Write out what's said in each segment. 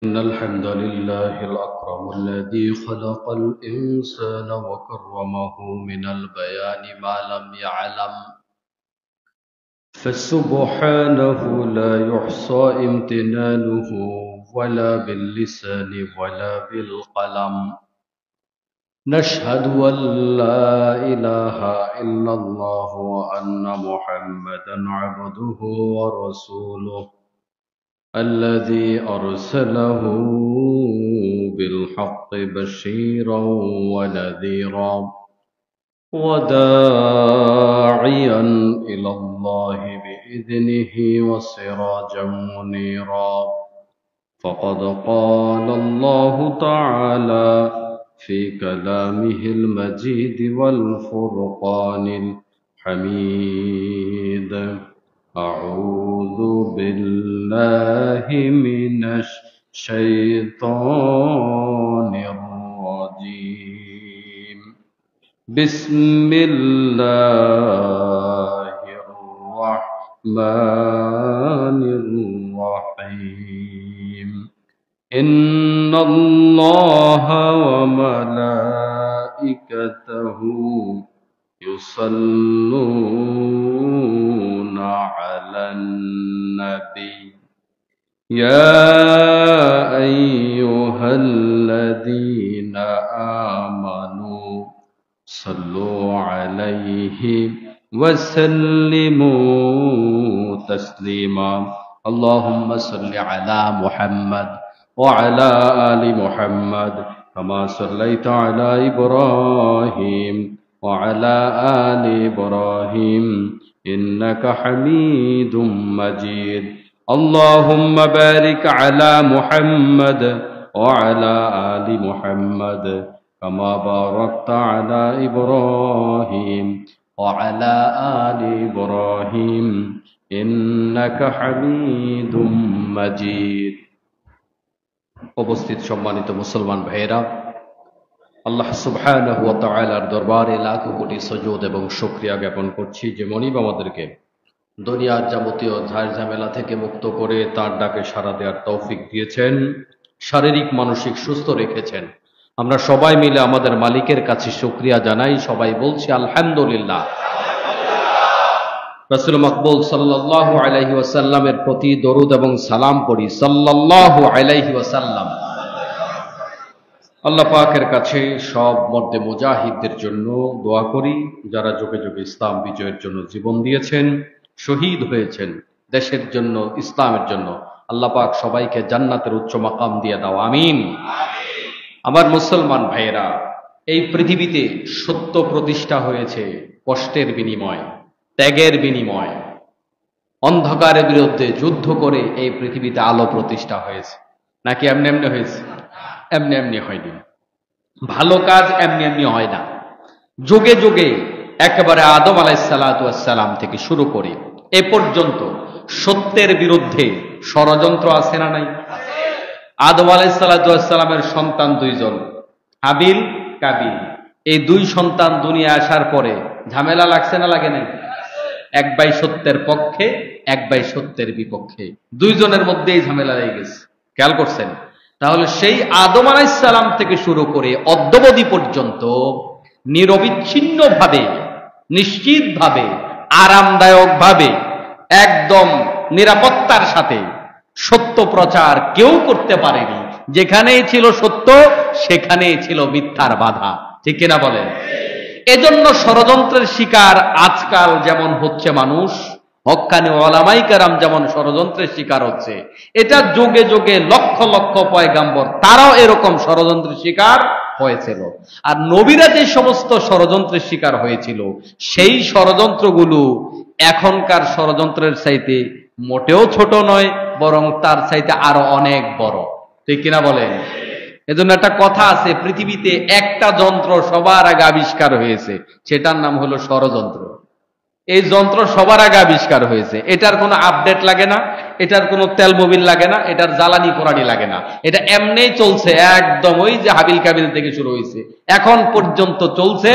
إن الحمد لله الأكرم الذي خلق الإنسان وكرمه من البيان ما لم يعلم فسبحانه لا يحصى امتنانه ولا باللسان ولا بالقلم نشهد أن لا إله إلا الله وأن محمدا عبده ورسوله الذي أرسله بالحق بشيرا ونذيرا وداعيا إلى الله بإذنه وسراجا منيرا فقد قال الله تعالى في كلامه المجيد والفرقان الحميد أعوذ بالله من الشيطان الرجيم بسم الله الرحمن الرحيم إن الله وملائكته يصلون على النبي يا أيها الذين آمنوا صلوا عليه وسلموا تسليما اللهم صل على محمد وعلى آل محمد كما صليت على إبراهيم وعلى آل إبراهيم إنك حميد مجيد اللهم بارك على محمد وعلى آل محمد كما باركت على إبراهيم وعلى آل إبراهيم إنك حميد مجيد উপস্থিত সম্মানিত মুসলমান ভাইয়েরা, আল্লাহ সুবহানাহু ওয়া তাআলার দরবারে লাখো কোটি সুজুদ এবং শুকরিয়া জ্ঞাপন করছি যে মনিব আমাদেরকে দুনিয়ার যাবতীয় ঝাড় ঝামেলা থেকে মুক্ত করে তার ডাকে সাড়া দেওয়ার তৌফিক দিয়েছেন, শারীরিক মানসিক সুস্থ রেখেছেন। আমরা সবাই মিলে আমাদের মালিকের কাছে শুকরিয়া জানাই, সবাই বলছি আলহামদুলিল্লাহ। রাসূল মাকবুল সাল্লাল্লাহু আলাইহি ওয়াসাল্লামের প্রতি দরুদ এবং সালাম পড়ি সাল্লাল্লাহু আলাইহি ওয়াসাল্লাম। আল্লাহ পাকের কাছে সব মর্দে মুজাহিদদের জন্য দোয়া করি যারা যুগে যুগে ইসলাম বিজয়ের জন্য জীবন দিয়েছেন, শহীদ হয়েছেন দেশের জন্য, ইসলামের জন্য। আল্লাহ পাক সবাইকে জান্নাতের উচ্চ মাকাম দিয়ে দাও, আমিন। আমার মুসলমান ভাইয়েরা, এই পৃথিবীতে সত্য প্রতিষ্ঠা হয়েছে কষ্টের বিনিময়, ত্যাগের বিনিময়। অন্ধকারের বিরুদ্ধে যুদ্ধ করে এই পৃথিবীতে আলো প্রতিষ্ঠা হয়েছে। নাকি এমনি এমনি হয়েছে? এমনি এমনি হয়নি। ভালো কাজ এমনি এমনি হয় না। যুগে যুগে একেবারে আদম আলাইহিসসালাতু ওয়াসসালাম থেকে শুরু করে এ পর্যন্ত সত্যের বিরুদ্ধে ষড়যন্ত্র আছে না নাই? আদম আলাইহিসসালাতু ওয়াসসালামের সন্তান দুইজন, হাবিল কাবিল। এই দুই সন্তান দুনিয়া আসার পরে ঝামেলা লাগছে না লাগে নাই? এক ভাই সত্যের পক্ষে, এক ভাই সত্যের বিপক্ষে, দুইজনের মধ্যেই ঝামেলা লেগে গেছে। খেয়াল করছেন? তাহলে সেই আদম আলাইহিস সালাম থেকে শুরু করে অদ্যাবধি পর্যন্ত নিরবিচ্ছিন্নভাবে, নিশ্চিতভাবে, আরামদায়কভাবে, একদম নিরাপত্তার সাথে সত্য প্রচার কেউ করতে পারেনি। যেখানেই ছিল সত্য সেখানেই ছিল মিথ্যার বাধা। ঠিক কিনা বলেন? এজন্য ষড়যন্ত্রের শিকার আজকাল যেমন হচ্ছে মানুষ, হক্কানি ওলামায়ে কেরাম যেমন ষড়যন্ত্রের শিকার হচ্ছে, এটা যুগে যুগে লক্ষ লক্ষ পয়গাম্বর তারাও এরকম ষড়যন্ত্রের শিকার হয়েছিল। আর নবীরা যে সমস্ত ষড়যন্ত্রের শিকার হয়েছিল, সেই ষড়যন্ত্রগুলো এখনকার ষড়যন্ত্রের চাইতে মোটেও ছোট নয়, বরং তার চাইতে আরো অনেক বড়। ঠিক কিনা বলেন? এজন্য একটা কথা আছে, পৃথিবীতে একটা যন্ত্র সবার আগে আবিষ্কার হয়েছে, সেটার নাম হলো ষড়যন্ত্র। এই যন্ত্র সবার আগে আবিষ্কার হয়েছে, এটার কোনো আপডেট লাগে না, এটার কোনো তেল মোবিল লাগে না, এটার জ্বালানি পোড়ানি লাগে না, এটা এমনিই চলছে। একদম ওই যে হাবিল কাবিল থেকে শুরু হয়েছে, এখন পর্যন্ত চলছে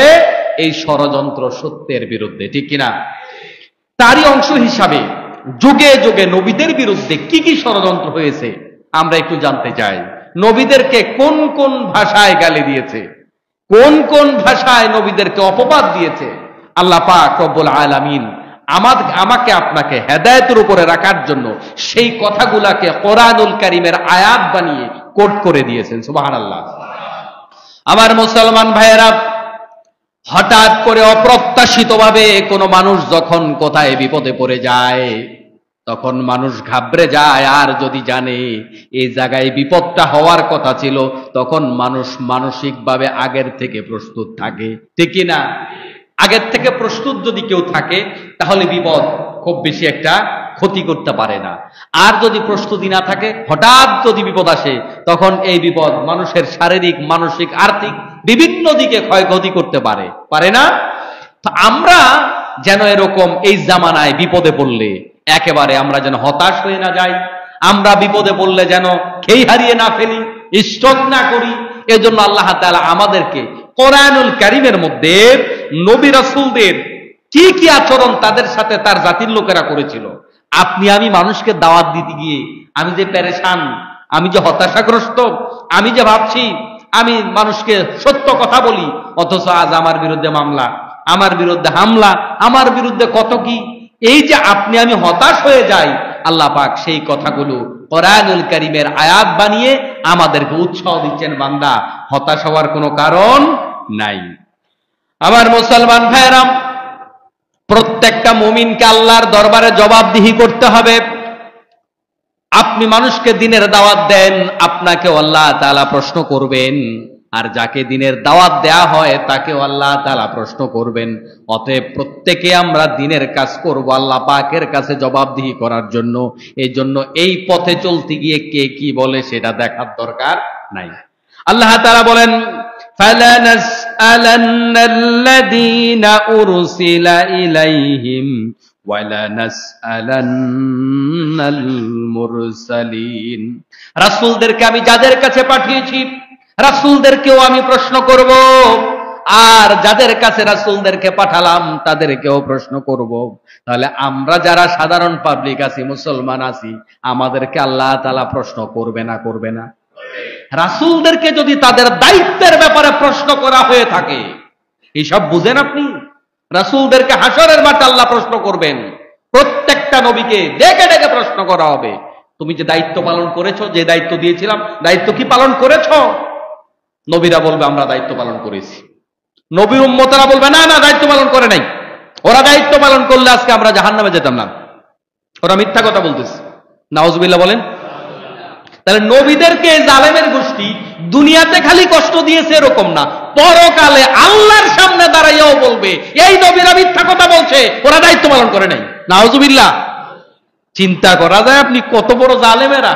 এই ষড়যন্ত্র সত্যের বিরুদ্ধে। ঠিক কিনা? তারই অংশ হিসাবে যুগে যুগে নবীদের বিরুদ্ধে কি কি ষড়যন্ত্র হয়েছে আমরা একটু জানতে চাই নবীদেরকে কোন কোন ভাষায় গালি দিয়েছে, কোন কোন ভাষায় নবীদেরকে অপবাদ দিয়েছে। আল্লাহ পাক রব্বুল আলামিন আমাকে আপনাকে হেদায়েতের উপরে রাখার জন্য সেই কথাগুলাকে কোরআনুল কারীমের আয়াত বানিয়ে কোট করে দিয়েছেন। সুবহানাল্লাহ। আমার মুসলমান ভাইয়েরা, হঠাৎ করে অপ্রত্যাশিতভাবে কোনো মানুষ যখন কোথায় বিপদে পড়ে যায় তখন মানুষ ঘাবড়ে যায়, আর যদি জানে এই জায়গায় বিপদটা হওয়ার কথা ছিল তখন মানুষ মানসিকভাবে আগের থেকে প্রস্তুত থাকে, ঠিক কি না? আগের থেকে প্রস্তুত যদি কেউ থাকে তাহলে বিপদ খুব বেশি একটা ক্ষতি করতে পারে না। আর যদি প্রস্তুতি না থাকে, হঠাৎ যদি বিপদ আসে তখন এই বিপদ মানুষের শারীরিক, মানসিক, আর্থিক বিভিন্ন দিকে ক্ষয়ক্ষতি করতে পারে না? তো আমরা যেন এরকম এই জামানায় বিপদে পড়লে একেবারে আমরা যেন হতাশ হয়ে না যাই, আমরা বিপদে পড়লে যেন খেই হারিয়ে না ফেলি, স্টক না করি। এজন্য আল্লাহ তাআলা আমাদেরকে কোরআনুল কারীমের মধ্যে নবী রাসূলদের কি কি আচরণ তাদের সাথে তার জাতির লোকেরা করেছিল, আপনি আমি মানুষকে দাওয়াত দিতে গিয়ে আমি যে পেরেশান, আমি যে হতাশাগ্রস্ত, আমি যে ভাবছি আমি মানুষকে সত্য কথা বলি, অথচ আজ আমার বিরুদ্ধে মামলা, আমার বিরুদ্ধে হামলা, আমার বিরুদ্ধে কত কি, এই যে আপনি আমি হতাশ হয়ে যাই, আল্লাহ পাক সেই কথাগুলো কোরআনুল কারীমের আয়াত বানিয়ে আমাদেরকে উৎসাহ দিচ্ছেন, বান্দা হতাশ হওয়ার কোনো কারণ নাই। আমার মুসলমান ভাইরা, প্রত্যেকটা মুমিনকে আল্লাহর দরবারে জবাবদিহি করতে হবে। আপনি মানুষকে দিনের দাওয়াত দেন, আপনাকেও আল্লাহ তাআলা প্রশ্ন করবেন, আর যাকে দিনের দাওয়াত দেয়া হয় তাকেও আল্লাহ তাআলা প্রশ্ন করবেন। অতএব প্রত্যেকে আমরা দিনের কাজ করব আল্লাহ পাকের কাছে জবাবদিহি করার জন্য। এই জন্য এই পথে চলতে গিয়ে কে কি বলে সেটা দেখার দরকার নাই। আল্লাহ তাআলা বলেন, ফালানাসআলান্নাল্লাযীনা উরসিলা ইলাইহিম ওয়ালানাসআলান্নাল মুরসালিন। রাসূলদেরকে আমি যাদের কাছে পাঠিয়েছি রাসূলদেরকেও আমি প্রশ্ন করব, আর যাদের কাছে রাসূলদেরকে পাঠালাম তাদেরকেও প্রশ্ন করব। তাহলে আমরা যারা সাধারণ পাবলিক আছি, মুসলমান আছি, আমাদেরকে আল্লাহ তাআলা প্রশ্ন করবে না? করবে না? রাসূলদেরকে যদি তাদের দায়িত্বের ব্যাপারে প্রশ্ন করা হয়ে থাকে, এইসব বুঝেন আপনি? রাসূলদেরকে হাসরের মাঠে আল্লাহ প্রশ্ন করবেন, প্রত্যেকটা নবীকে ডেকে ডেকে প্রশ্ন করা হবে, তুমি যে দায়িত্ব পালন করেছো, যে দায়িত্ব দিয়েছিলাম দায়িত্ব কি পালন করেছো? নবীরা বলবে আমরা দায়িত্ব পালন করেছি। নবীর উম্মতেরা বলবে না না, দায়িত্ব পালন করে নাই, ওরা দায়িত্ব পালন করলে আজকে আমরা জাহান্নামে যেতাম না, ওরা মিথ্যা কথা বলতেছে। নাউজুবিল্লাহ বলেন। তাহলে নবীদেরকে জালেমের গোষ্ঠী দুনিয়াতে খালি কষ্ট দিয়েছে এরকম না, পরকালে আল্লাহর সামনে দাঁড়াইয়াও বলবে এই নবীরা মিথ্যা কথা বলছে, ওরা দায়িত্ব পালন করে নাই। নাউজুবিল্লাহ। চিন্তা করা যায় আপনি কত বড় জালেমেরা।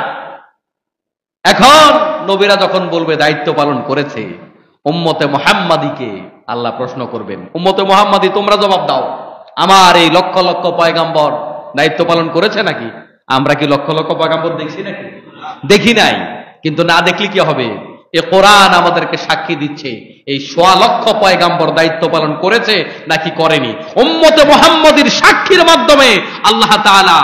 এখন নবীরা যখন বলবে দায়িত্ব পালন করেছে, উম্মতে মুহাম্মাদীকে আল্লাহ প্রশ্ন করবেন, উম্মতে মুহাম্মাদী তোমরা জবাব দাও, আমার এই লক্ষ লক্ষ পয়গাম্বর দায়িত্ব পালন করেছে নাকি? আমরা কি লক্ষ লক্ষ পয়গাম্বর দেখছি নাকি? দেখি নাই। কিন্তু না দেখলে কি হবে? এ কোরআন আমাদেরকে সাক্ষী দিচ্ছে এই ১০০ লক্ষ পয়গাম্বর দায়িত্ব পালন করেছে নাকি করেনি। উম্মতে মুহাম্মাদীর সাক্ষীর মাধ্যমে আল্লাহ তাআলা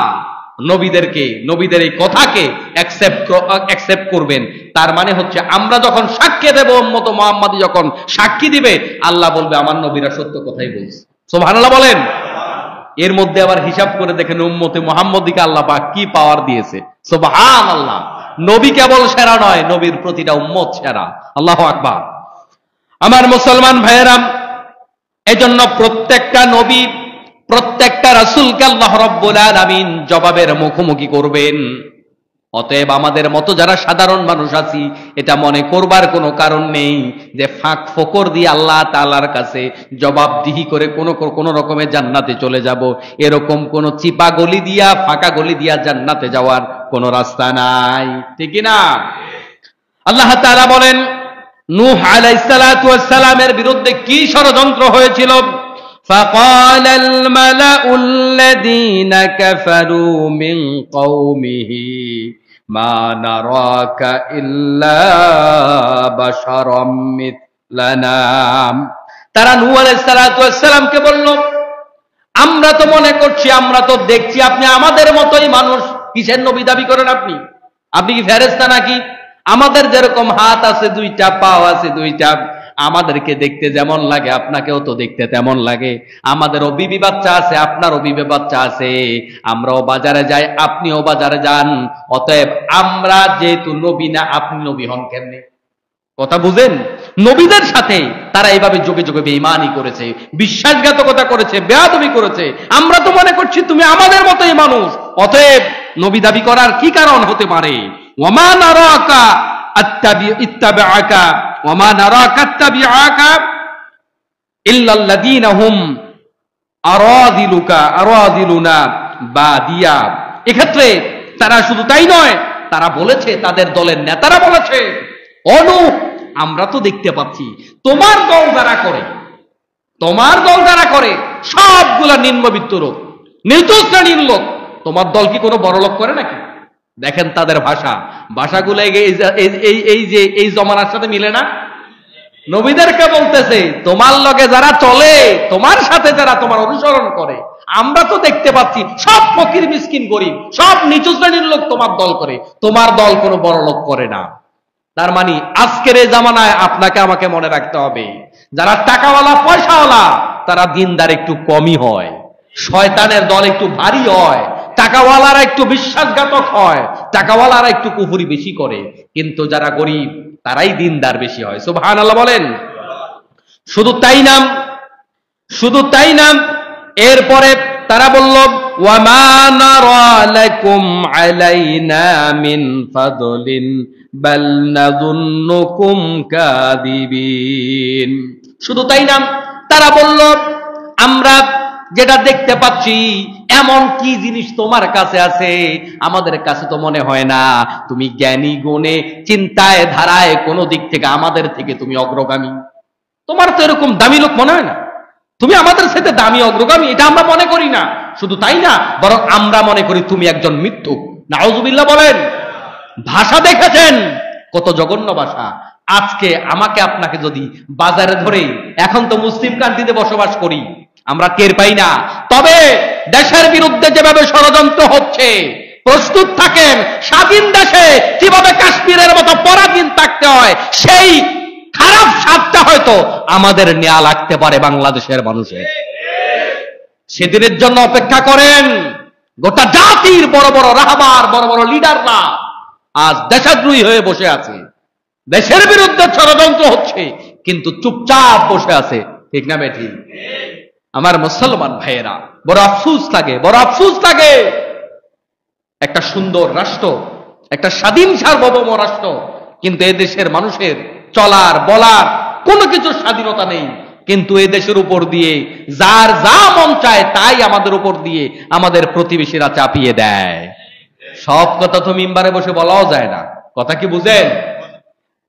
নবীদের এই কথাকে অ্যাকসেপ্ট করবেন। তার মানে হচ্ছে আমরা যখন সাক্ষ্য দেব, উম্মতে মুহাম্মাদী যখন সাক্ষী দিবে, আল্লাহ বলবে আমার নবীরা সত্য কথাই বলছে। সুবহানাল্লাহ বলেন। এর মধ্যে আবার হিসাব করে দেখেন উম্মতে মুহাম্মাদীকে আল্লাহ পাক কি পাওয়ার দিয়েছে। সুবহানাল্লাহ। নবী কেবল সেরা নয়, নবীর প্রতিটা উম্মত সেরা। আল্লাহু আকবার। আমার মুসলমান ভাইয়েরা, এজন্য প্রত্যেকটা নবী, প্রত্যেকটা রাসূলকে আল্লাহ রাব্বুল আলামিন জবাবের মুখোমুখি করবেন। অতএব আমাদের মতো যারা সাধারণ মানুষ আছি, এটা মনে করবার কোনো কারণ নেই যে ফাঁক ফোকর দিয়ে আল্লাহ তাআলার কাছে জবাবদিহি করে কোন রকমের জান্নাতে চলে যাব। এরকম কোন চিপা গলি দিয়া, ফাঁকা গলি দিয়া জান্নাতে যাওয়ার কোন রাস্তা নাই, ঠিক না? আল্লাহ তাআলা বলেন, নূহ আলাইহিস সালাতু ওয়াস সালামের বিরুদ্ধে কি ষড়যন্ত্র হয়েছিল। فقال الملأ الذين كفروا من قومه ما نراك إلا بشرا مثلنا। তারা নূহ আলাইহিস সালাতু ওয়াস সালামকে বলল, আমরা তো মনে করছি, আমরা তো দেখছি আপনি আমাদের মতোই মানুষ, কিসের নবী দাবি করেন আপনি? আপনি কি ফেরেশতা নাকি? আমাদের যেরকম হাত আছে দুইটা, পাও আছে দুইটা, আমাদেরকে দেখতে যেমন লাগে আপনাকেও তো দেখতে তেমন লাগে। আমাদেরও বিবি বাচ্চা আছে, আপনারও বিবি বাচ্চা আছে, আমরাও বাজারে যাই, আপনিও বাজারে যান। অতএব আমরা যেহেতু নবী না, আপনি নবী হন কেমনে? কথা বুঝেন? নবীদের সাথে তারা এইভাবে যোগে যোগে বেঈমানি করেছে, বিশ্বাসঘাতকতা করেছে, বেয়াদবি করেছে। আমরা তো মনে করছি তুমি আমাদের মতোই মানুষ, অতএব নবী দাবি করার কি কারণ হতে পারে? ওয়ামা নারাকা ইত্তাবিআকা ওয়ামা নারাকা ইত্তাবিআকা ইল্লাল্লাযীনা হুম আরাদিলুনা বাদিয়া। এক্ষেত্রে তারা শুধু তাই নয়, তারা বলেছে, তাদের দলের নেতারা বলেছে, আমরা তো দেখতে পাচ্ছি তোমার দল যারা করে সবগুলা নিম্নবিত্ত লোক, নিচু শ্রেণীর লোক। তোমার দল কি কোনো বড় লোক করে নাকি? দেখেন তাদের ভাষাগুলো এই জমানার সাথে মিলে না। নবীদেরকে বলতেছে, তোমার লগে যারা চলে, তোমার সাথে যারা তোমার অনুসরণ করে, আমরা তো দেখতে পাচ্ছি সব ফকির মিসকিন গরিব, সব নিচু শ্রেণীর লোক তোমার দল করে, তোমার দল কোনো বড় লোক করে না। তার মানে আজকের এই জামানায় আপনাকে আমাকে মনে রাখতে হবে, যারা টাকাওয়ালা পয়সাওয়ালা তারা দিনদার একটু কমই হয়, শয়তানের দল একটু ভারী হয়, টাকাওয়ালারা একটু বিশ্বাসঘাতক হয়, টাকাওয়ালারা একটু কুফরি বেশি করে, কিন্তু যারা গরিব তারাই দিনদার বেশি হয়। সুবহানাল্লাহ বলেন। শুধু তাই না, এরপরে তারা বলল, ওয়ামা নারা লাকুম আলাইনা মিন ফাদলিন বাল নাযুন্নুকুম কাযিবিন। শুধু তাই না, তারা বলল, আমরা যেটা দেখতে পাচ্ছি এমন কি জিনিস তোমার কাছে আছে, আমাদের কাছে তো মনে হয় না তুমি জ্ঞানী গুণে চিন্তায় ধারায় কোন দিক থেকে আমাদের থেকে তুমি অগ্রগামী। তোমার তো এরকম দামি লোক মনে হয় না, তুমি আমাদের সাথে দামি অগ্রগামী এটা আমরা মনে করি না। শুধু তাই না, বরং আমরা মনে করি তুমি একজন মিথ্যুক। নাউযুবিল্লাহ বলেন। ভাষা দেখেছেন কত জঘন্য ভাষা। আজকে আমাকে আপনাকে যদি বাজারে ধরে, এখন তো মুসলিম কান্ট্রিতে বসবাস করি, আমরা টের পাই না, তবে দেশের বিরুদ্ধে যেভাবে ষড়যন্ত্র হচ্ছে, প্রস্তুত থাকেন স্বাধীন দেশে কিভাবে কাশ্মীরের মতো পরাধীন থাকতে হয়, সেই খারাপ স্বাদটা হয়তো আমাদের নেওয়া লাগতে পারে বাংলাদেশের মানুষের। সেদিনের জন্য অপেক্ষা করেন। গোটা জাতির বড় বড় রাহবার, বড় বড় লিডাররা আজ দেশদ্রোহী হয়ে বসে আছে, দেশের বিরুদ্ধে ষড়যন্ত্র হচ্ছে, কিন্তু চুপচাপ বসে আছে। ঠিক না বেঠি? আমার মুসলমান ভাইয়েরা, বড় আফসোস লাগে। একটা সুন্দর রাষ্ট্র, একটা স্বাধীন সার্বভৌম রাষ্ট্র, কিন্তু এদেশের মানুষের চলার বলার কোনো কিছু স্বাধীনতা নেই। কিন্তু এদেশের উপর দিয়ে যার যা মন চায় তাই আমাদের উপর দিয়ে আমাদের প্রতিবেশীরা চাপিয়ে দেয়। সব কথা তো মিম্বারে বসে বলাও যায় না, কথা কি বুঝেন?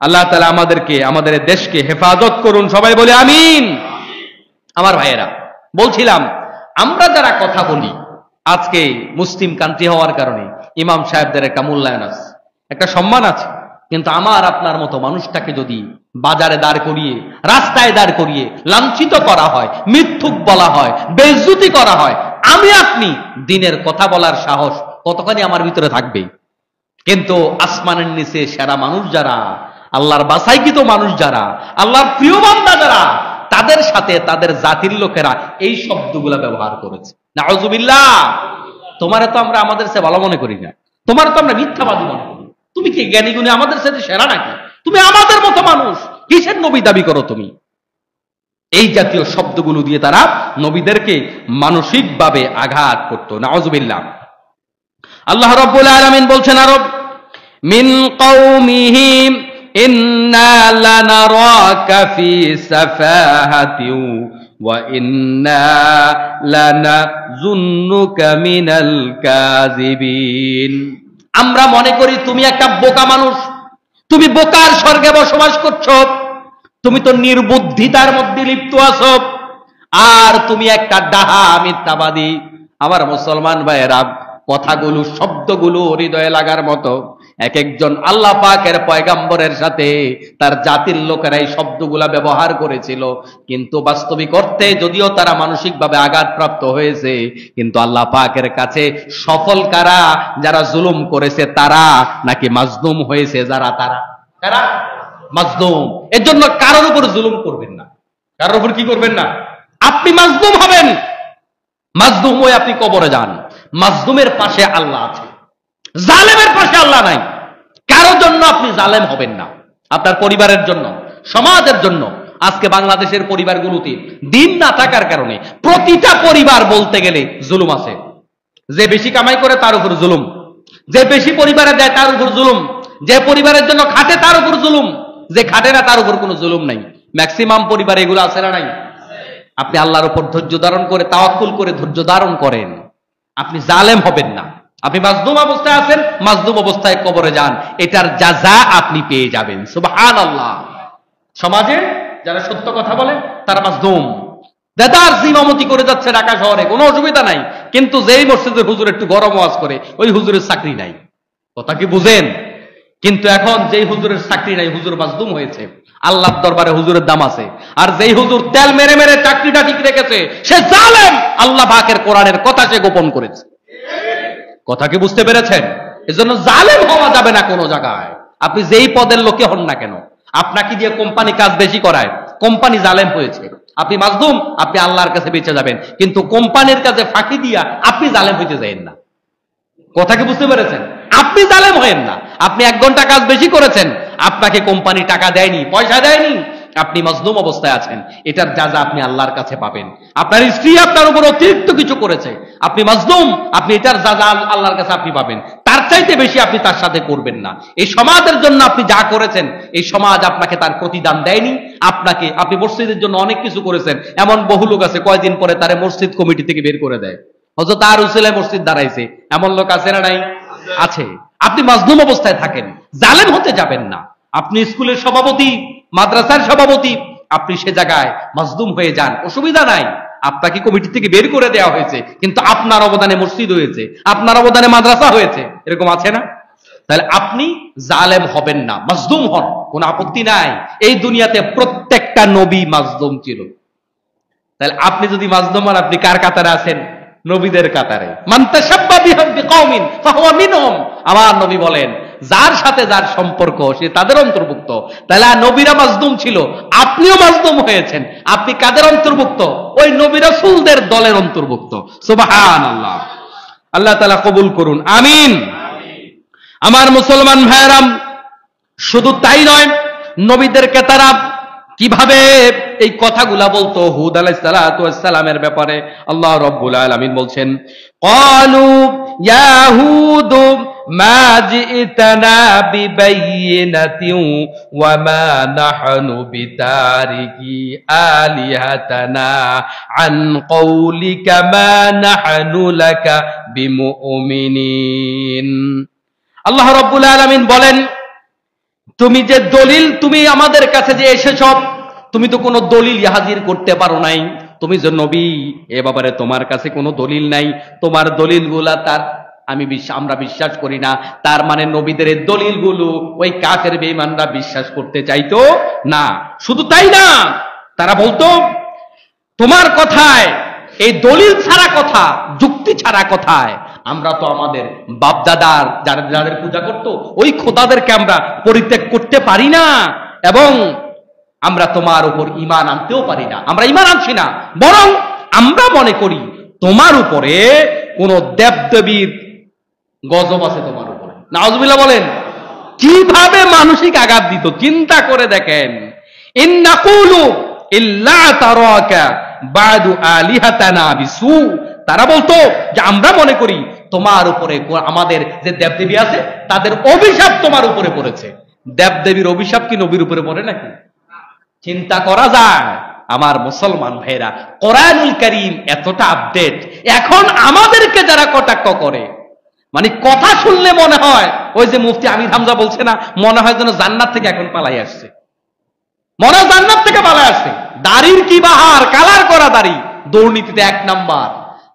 আল্লাহ তাআলা আমাদেরকে, আমাদের দেশকে হেফাজত করুন, সবাই বলে আমিন। আমার ভাইয়েরা, বলছিলাম আমরা যারা কথা বলি, আজকে মুসলিম কান্ট্রি হওয়ার কারণে ইমাম সাহেবদের একটা মূল্যায়ন আছে, একটা সম্মান আছে, কিন্তু আমার আপনার মতো মানুষটাকে যদি বাজারে দাঁড় করিয়ে, রাস্তায় দাঁড় করিয়ে লাঞ্ছিত করা হয়, মিথ্যুক বলা হয়, বেইজ্জতি করা হয়, আমি আপনি দিনের কথা বলার সাহস কতখানি আমার ভিতরে থাকবে? কিন্তু আসমানের নিচে সেরা মানুষ যারা, আল্লাহর বাছাইকৃত মানুষ যারা, আল্লাহর প্রিয় বান্দা যারা, তাদের সাথে তাদের জাতির লোকেরা এই শব্দগুলো ব্যবহার করেছে। নাউযুবিল্লাহ। তোমারে তো আমরা আমাদের সাথে ভালো মনে করি না, তোমার তো আমরা মিথ্যাবাদী মনে করি। তুমি কি জ্ঞানী গুণে আমাদের সাথে সেরা নাকি? তুমি আমাদের মতো মানুষ, কিসের নবী দাবি করো তুমি? এই জাতীয় শব্দগুলো দিয়ে তারা নবীদেরকে মানসিকভাবে আঘাত করত। নাউযুবিল্লাহ। আল্লাহ রাব্বুল আলামিন বলছেন আরো, মিন কওমিহি ইন্না লানারাকা ফি সাফাহাতিন ওয়া ইন্না লানাযুন্নুকা মিনাল কাযিবিন। আমরা মনে করি তুমি একটা বোকা মানুষ, তুমি বোকার স্বর্গে বসবাস করছো, তুমি তো নির্বুদ্ধিতার মধ্যে লিপ্ত আছো, আর তুমি একটা ডাহা মিথ্যাবাদী। আমার মুসলমান ভাইয়েরা, কথাগুলো, শব্দগুলো হৃদয়ে লাগার মতো, এক একজন আল্লাহ পাকের পয়গাম্বরের সাথে তার জাতির লোকেরা এই শব্দগুলা ব্যবহার করেছিল, কিন্তু বাস্তবিক অর্থে যদিও তারা মানসিকভাবে আঘাতপ্রাপ্ত হয়েছে, কিন্তু আল্লাহ পাকের কাছে সফল কারা? যারা জুলুম করেছে তারা, নাকি মাজলুম হয়েছে যারা? তারা মাজলুম। এর জন্য কারোর উপর জুলুম করবেন না। কারোর উপর কি করবেন না? আপনি মাজলুম হবেন, মাজলুম হয়ে আপনি কবরে যান। মাজলুমের পাশে আল্লাহ আছে, জালেমের পাশে আল্লাহ নাই। কারোর জন্য আপনি জালেম হবেন না, আপনার পরিবারের জন্য, সমাজের জন্য। আজকে বাংলাদেশের পরিবারগুলোতে দিন না থাকার কারণে প্রতিটা পরিবার বলতে গেলে জুলুম আছে। যে বেশি কামাই করে তার উপর জুলুম, যে বেশি পরিবারে দেয় তার উপর জুলুম, যে পরিবারের জন্য খাটে তার উপর জুলুম, যে খাটে না তার উপর কোনো জুলুম নাই। ম্যাক্সিমাম পরিবারে এগুলো আছে না নাই? আপনি আল্লাহর উপর ধৈর্য ধারণ করে, তাওয়াক্কুল করে ধৈর্য ধারণ করেন, আপনি জালেম হবেন না। আপনি মাজলুম অবস্থায় আছেন, মাজলুম অবস্থায় কবরে যান, এটার জাযা আপনি পেয়ে যাবেন। সুবহানাল্লাহ। সমাজে যারা সত্য কথা বলে তারা মাজলুম। দেদার ইমামতি করে যাচ্ছে ঢাকা শহরে, কোনো অসুবিধা নাই, কিন্তু যেই মসজিদের হুজুর একটু গরম ওয়াজ করে ওই হুজুরের চাকরি নাই। কথা কি বুঝেন? কিন্তু এখন যেই হুজুরের চাকরি নাই, হুজুর মাজলুম হয়েছে, আল্লাহর দরবারে হুজুরের দাম আছে। আর যেই হুজুর তেল মেরে মেরে চাকরিটা ঠিক রেখেছে সে জালেম, আল্লাহ পাকের কোরআনের কথা সে গোপন করেছে। কথা কি বুঝতে পেরেছেন? এজন্য জালেম হওয়া যাবে না কোনো জায়গায়। আপনি যেই পদের লোকে হন না কেন, আপনাকে দিয়ে কোম্পানি কাজ বেশি করায়, কোম্পানি জালেম হয়েছে, আপনি মাজলুম, আপনি আল্লাহর কাছে বেঁচে যাবেন। কিন্তু কোম্পানির কাছে ফাঁকি দিয়া আপনি জালেম হইতে যাবেন না। কথা কি বুঝতে পেরেছেন? আপনি জালেম হয়েন না। আপনি 1 ঘন্টা কাজ বেশি করেছেন, আপনাকে কোম্পানি টাকা দেয়নি, পয়সা দেয়নি, আপনি মাজলুম অবস্থায় আছেন, এটার জাযা আপনি আল্লাহর কাছে পাবেন। আপনার স্ত্রী আপনার উপর অতিরিক্ত কিছু করেছে, আপনি মাজলুম, আপনি এটার জাযা আল্লাহর কাছে আপনি পাবেন। তার চাইতে বেশি আপনি তার সাথে করবেন না। এই সমাজের জন্য আপনি যা করেছেন, এই সমাজ আপনাকে তার প্রতিদান দেয়নি। আপনি মসজিদের জন্য অনেক কিছু করেছেন, এমন বহু লোক আছে কয়দিন পরে তারে মসজিদ কমিটি থেকে বের করে দেয়, অথচ তার উসিলায় মসজিদ দাঁড়াইছে। এমন লোক আছে না নাই? আছে। আপনি মাজলুম অবস্থায় থাকেন, জালেম হতে যাবেন না। আপনি স্কুলের সভাপতি, মাদ্রাসার সভাপতি, আপনি সে জায়গায় মাজলুম হয়ে যান, অসুবিধা নাই। আপনাকে কমিটি থেকে বের করে দেওয়া হয়েছে, কিন্তু আপনার অবদানে মসজিদ হয়েছে, আপনার অবদানে মাদ্রাসা হয়েছে, এরকম আছে না? তাহলে আপনি জালেম হবেন না, মাজলুম হন, কোনো আপত্তি নাই। এই দুনিয়াতে প্রত্যেকটা নবী মাজলুম ছিল। তাহলে আপনি যদি মাজলুম হন, আপনি কার কাতারে আছেন? নবীদের কাতারে। মান তাশাব্বা বিকওমিন ফাহুয়া মিনহুম। আমার নবী বলেন, যার সাথে যার সম্পর্ক সে তাদের অন্তর্ভুক্ত। তাহলে নবীরা মাজলুম ছিল, আপনিও মাজলুম হয়েছেন। আপনি কাদের অন্তর্ভুক্ত? ওই নবী রাসূলদের দলের অন্তর্ভুক্ত। সুবহানাল্লাহ। আল্লাহ তাআলা কবুল করুন, আমিন। আমার মুসলমান ভাইয়েরাম, শুধু তাই নয়, নবীদেরকে তারা কিভাবে এই কথাগুলা বলতো হুদ আলাইহিস সালাতু ওয়াস সালামের ব্যাপারে আল্লাহ রাব্বুল আলামিন বলছেন, ক্বালু ইয়া হুদ মা জি'তানা বিবাইয়িনাতিন ওয়া মা নাহনু বিতারিকি আলিহাতানা আন কওলিকা মা নাহনু লাকা বিমুমিনিন। আল্লাহ রাব্বুল আলামিন বলেন, তুমি যে দলিল, তুমি আমাদের কাছে যে এসেছ, তুমি তো কোনো দলিল হাজির করতে পারো নাই। তুমি যে নবী, এ ব্যাপারে তোমার কাছে কোনো দলিল নাই। তোমার দলিলগুলা আমরা বিশ্বাস করি না। তার মানে নবীদের এই দলিলগুলো ওই কাফের বেঈমানরা বিশ্বাস করতে চাইতো না। শুধু তাই না, তারা বলতো তোমার কথায়, এই দলিল ছাড়া কথা, যুক্তি ছাড়া কথায়, আমরা তো আমাদের বাপদাদার যাদের পূজা করত ওই খোদাদেরকে আমরা পরিত্যাগ করতে পারি না, এবং আমরা তোমার উপর ঈমান আনতেও পারি না। আমরা ঈমান আনছি না, বরং আমরা মনে করি তোমার উপরে কোন দেবদেবীর গজব আছে তোমার উপরে। নাউজুবিল্লাহ বলেন। কিভাবে মানসিক আঘাত দিত চিন্তা করে দেখেন। ইন্নাকুলু ইল্লা তারাকা বাদু আলিহাতানা বিসু। তারা বলতো যে আমরা মনে করি তোমার উপরে আমাদের যে দেবদেবী আছে তাদের অভিশাপ তোমার উপরে পড়েছে। দেবদেবীর অভিশাপ কি নবীর উপরে পড়ে নাকি? চিন্তা করা যায়। আমার মুসলমান ভাইরা, কোরআনুল কারীম এতটা আপডেট, এখন আমাদেরকে যারা কটাক্ষ করে, মানে কথা শুনলে মনে হয় ওই যে মুফতি আমির হামজা বলছে না, মনে হয় যেন জান্নাত থেকে এখন পালাই আসছে, মনে হয় জান্নাত থেকে পালাই আসছে। দাড়ির কি বাহার, কালার করা দাড়ি, দুর্নীতিতে 1 নাম্বার,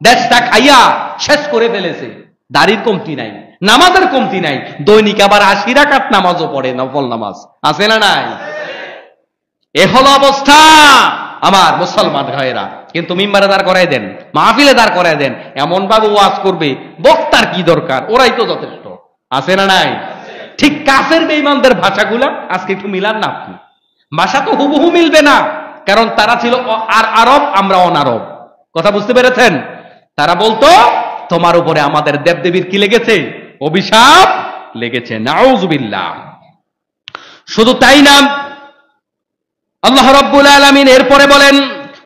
দেশটা খাইয়া শেষ করে ফেলেছে। দাড়ির কমতি নাই, নামাজের কমতি নাই, দৈনিক আবার 80 রাকাত নামাজও পড়ে, নফল নামাজ আছে না নাই? এ হলো অবস্থা আমার মুসলমান ভাইয়েরা। কিন্তু মিম্বারে দাঁড় করাই দেন, মাহফিলে দাঁড় করাই দেন, এমন ভাবে ওয়াজ করবে, বক্তার কি দরকার, ওরাই তো যথেষ্ট। আছে না নাই? ঠিক কাফের বেঈমানদের ভাষাগুলা আজকে একটু মিলান না আপনি, ভাষা তো হুবহু মিলবে না, কারণ তারা ছিল আর আরব, আমরা অনারব। কথা বুঝতে পেরেছেন? তারা বলতো তোমার উপরে আমাদের দেবদেবীর কি লেগেছে? অভিশাপ লেগেছে, নাউযুবিল্লাহ। শুধু তাই না, আল্লাহ রাব্বুল আলামিন এরপরে বলেন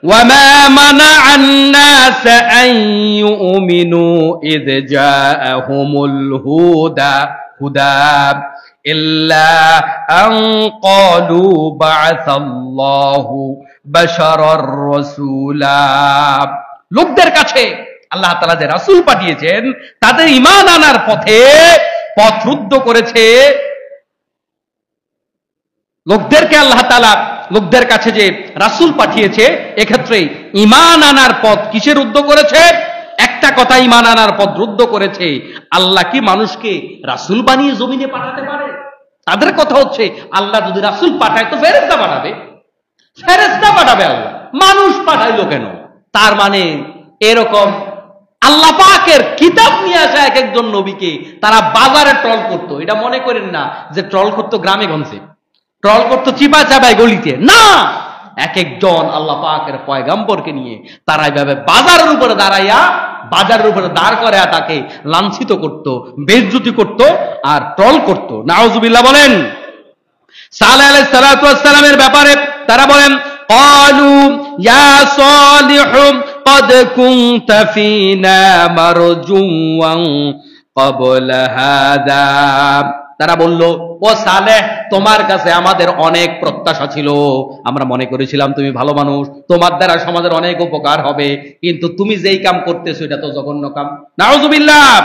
ওয়ামা মানাআন নাস আন ইউমিনু ইয জাআহুমুল হুদা ইল্লা আন ক্বালু বা'আসাল্লাহু বাশারার রাসূলা। লোকদের কাছে আল্লাহ তাআলা যে রাসূল পাঠিয়েছেন তাদের ঈমান আনার পথে পথরুদ্ধ করেছে। লোকদেরকে আল্লাহ তাআলা লোকদের কাছে যে রাসূল পাঠিয়েছে এক্ষেত্রে ঈমান আনার পথ কিসের রুদ্ধ করেছে? একটা কথা, ঈমান আনার পথ রুদ্ধ করেছে, আল্লাহ কি মানুষকে রাসূল বানিয়ে জমিনে পাঠাতে পারে? তাদের কথা হচ্ছে আল্লাহ যদি রাসূল পাঠায় তো ফেরেশতা পাঠাবে, ফেরেশতা পাঠাবে আল্লাহ, মানুষ পাঠাইলো কেন? তার মানে এরকম আল্লাহ পাকের কিতাব নিয়ে আসা এক একজন নবীকে তারা বাজারে ট্রল করতো। এটা মনে করেন না যে ট্রল করতো গ্রামে গঞ্জে, ট্রল করতো চিপা চাপায় গলিতে, না, এক একজন আল্লাহ পাকের পয়গম্বরকে নিয়ে তারা এইভাবে বাজারের উপরে দাঁড়াইয়া, বাজারের উপরে দাঁড় করাইয়া তাকে লাঞ্ছিত করত, বেইজ্জতি করত আর ট্রল করত। নাউযুবিল্লাহ বলেন। সালেহ আলাইহিস সালাতু ওয়াস সালামের ব্যাপারে তারা বলেন ক্বালু ইয়া সালিহু ক্বাদ কুনতা ফিনা মারজুওয়ান ক্বাবলা হাদা। তারা বলল, ও সালেহ, তোমার কাছে আমাদের অনেক প্রত্যাশা ছিল, আমরা মনে করেছিলাম তুমি ভালো মানুষ, তোমার দ্বারা সমাজের অনেক উপকার হবে, কিন্তু তুমি যেই কাম করতেছো এটা তো জঘন্য কাম। নাউযুবিল্লাহ।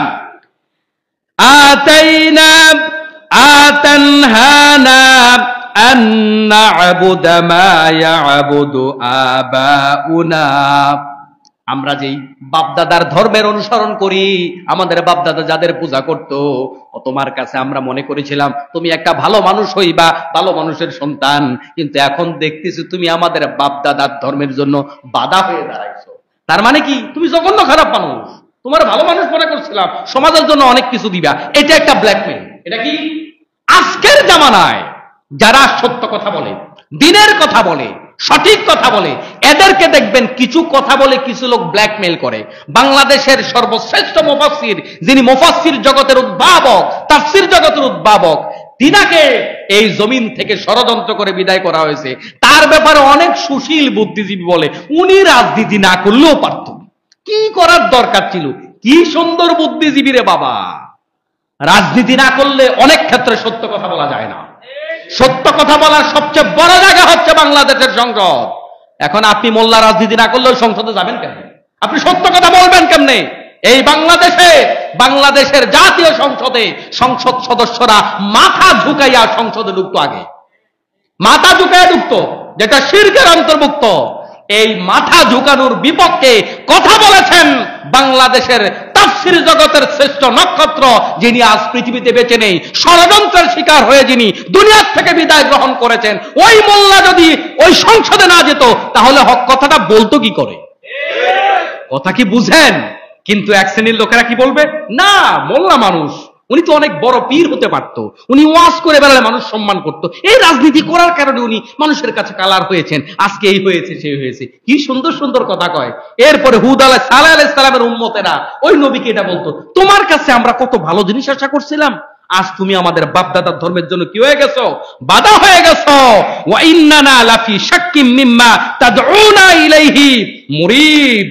আতানহানা আন না'বুদা মা ইয়া'বুদু আবাউনা। আমরা যেই বাপদাদার ধর্মের অনুসরণ করি, আমাদের বাপদাদা যাদের পূজা করত, তোমার কাছে আমরা মনে করেছিলাম তুমি একটা ভালো মানুষ হইবা, ভালো মানুষের সন্তান, কিন্তু এখন দেখতেছি তুমি আমাদের বাপদাদার ধর্মের জন্য বাধা হয়ে দাঁড়াইছো। তার মানে কি? তুমি জঘন্য খারাপ মানুষ, তোমার ভালো মানুষ মনে করছিলাম, সমাজের জন্য অনেক কিছু দিবা। এটা একটা ব্ল্যাকমেইল। এটা কি? আজকের জামানায় যারা সত্য কথা বলে, দিনের কথা বলে, সঠিক কথা বলে, এদেরকে দেখবেন কিছু কথা বলে কিছু লোক ব্ল্যাকমেইল করে। বাংলাদেশের সর্বশ্রেষ্ঠ মুফাসসির, যিনি মুফাসসির জগতের উদ্ভাবক, তাফসীর জগতের উদ্ভাবক, তিনাকে এই জমিন থেকে ষড়যন্ত্র করে বিদায় করা হয়েছে। তার ব্যাপারে অনেক সুশীল বুদ্ধিজীবী বলে উনি রাজনীতি না করলেও পারত। কি করার দরকার ছিল? কি সুন্দর বুদ্ধিজীবী রে বাবা! রাজনীতি না করলে অনেক ক্ষেত্রে সত্য কথা বলা যায় না। সত্য কথা বলার সবচেয়ে বড় জায়গা হচ্ছে বাংলাদেশের সংসদ। এখন আপনি মোল্লা রাজনীতি না করলেও সংসদে যাবেন কেন? আপনি সত্য কথা বলবেন কেমনে? এই বাংলাদেশের জাতীয় সংসদে সংসদ সদস্যরা মাথা ঝুঁকাইয়া সংসদে ঢুকতো, আগে মাথা ঝুঁকাইয়া ঢুকতো, যেটা শিরকের অন্তর্ভুক্ত। এই মাথা ঝুঁকানোর বিপক্ষে কথা বলেছেন বাংলাদেশের তাফসীর জগতের শ্রেষ্ঠ নক্ষত্র, যিনি আজ পৃথিবীতে বেঁচে নেই, ষড়যন্ত্রের শিকার হয়ে যিনি দুনিয়া থেকে বিদায় গ্রহণ করেছেন। ওই মোল্লা যদি ওই সংসদে না যেত তাহলে হক কথাটা বলতো কি করে? কথা কি বুঝেন? কিন্তু এক শ্রেণীর লোকেরা কি বলবে, না, মোল্লা মানুষ, উনি তো অনেক বড় পীর হতে পারত, উনি ওয়াজ করে বেড়ালে মানুষ সম্মান করত, এই রাজনীতি করার কারণে উনি মানুষের কাছে কালার হয়েছেন, আজকে এই হয়েছে সেই হয়েছে। কি সুন্দর সুন্দর কথা কয়। এরপরে হুদ সালেহ আলাইহিস সালামের উম্মতেরা ওই নবীকে এটা বলতো, তোমার কাছে আমরা কত ভালো জিনিস আশা করছিলাম, আজ তুমি আমাদের বাপদাদার ধর্মের জন্য কি হয়ে গেছো? বাধা হয়ে গেছো। ওয়া ইন্নানা লাফি শাক্কিম মিম্মা তাদউনা ইলাইহি মুরিব।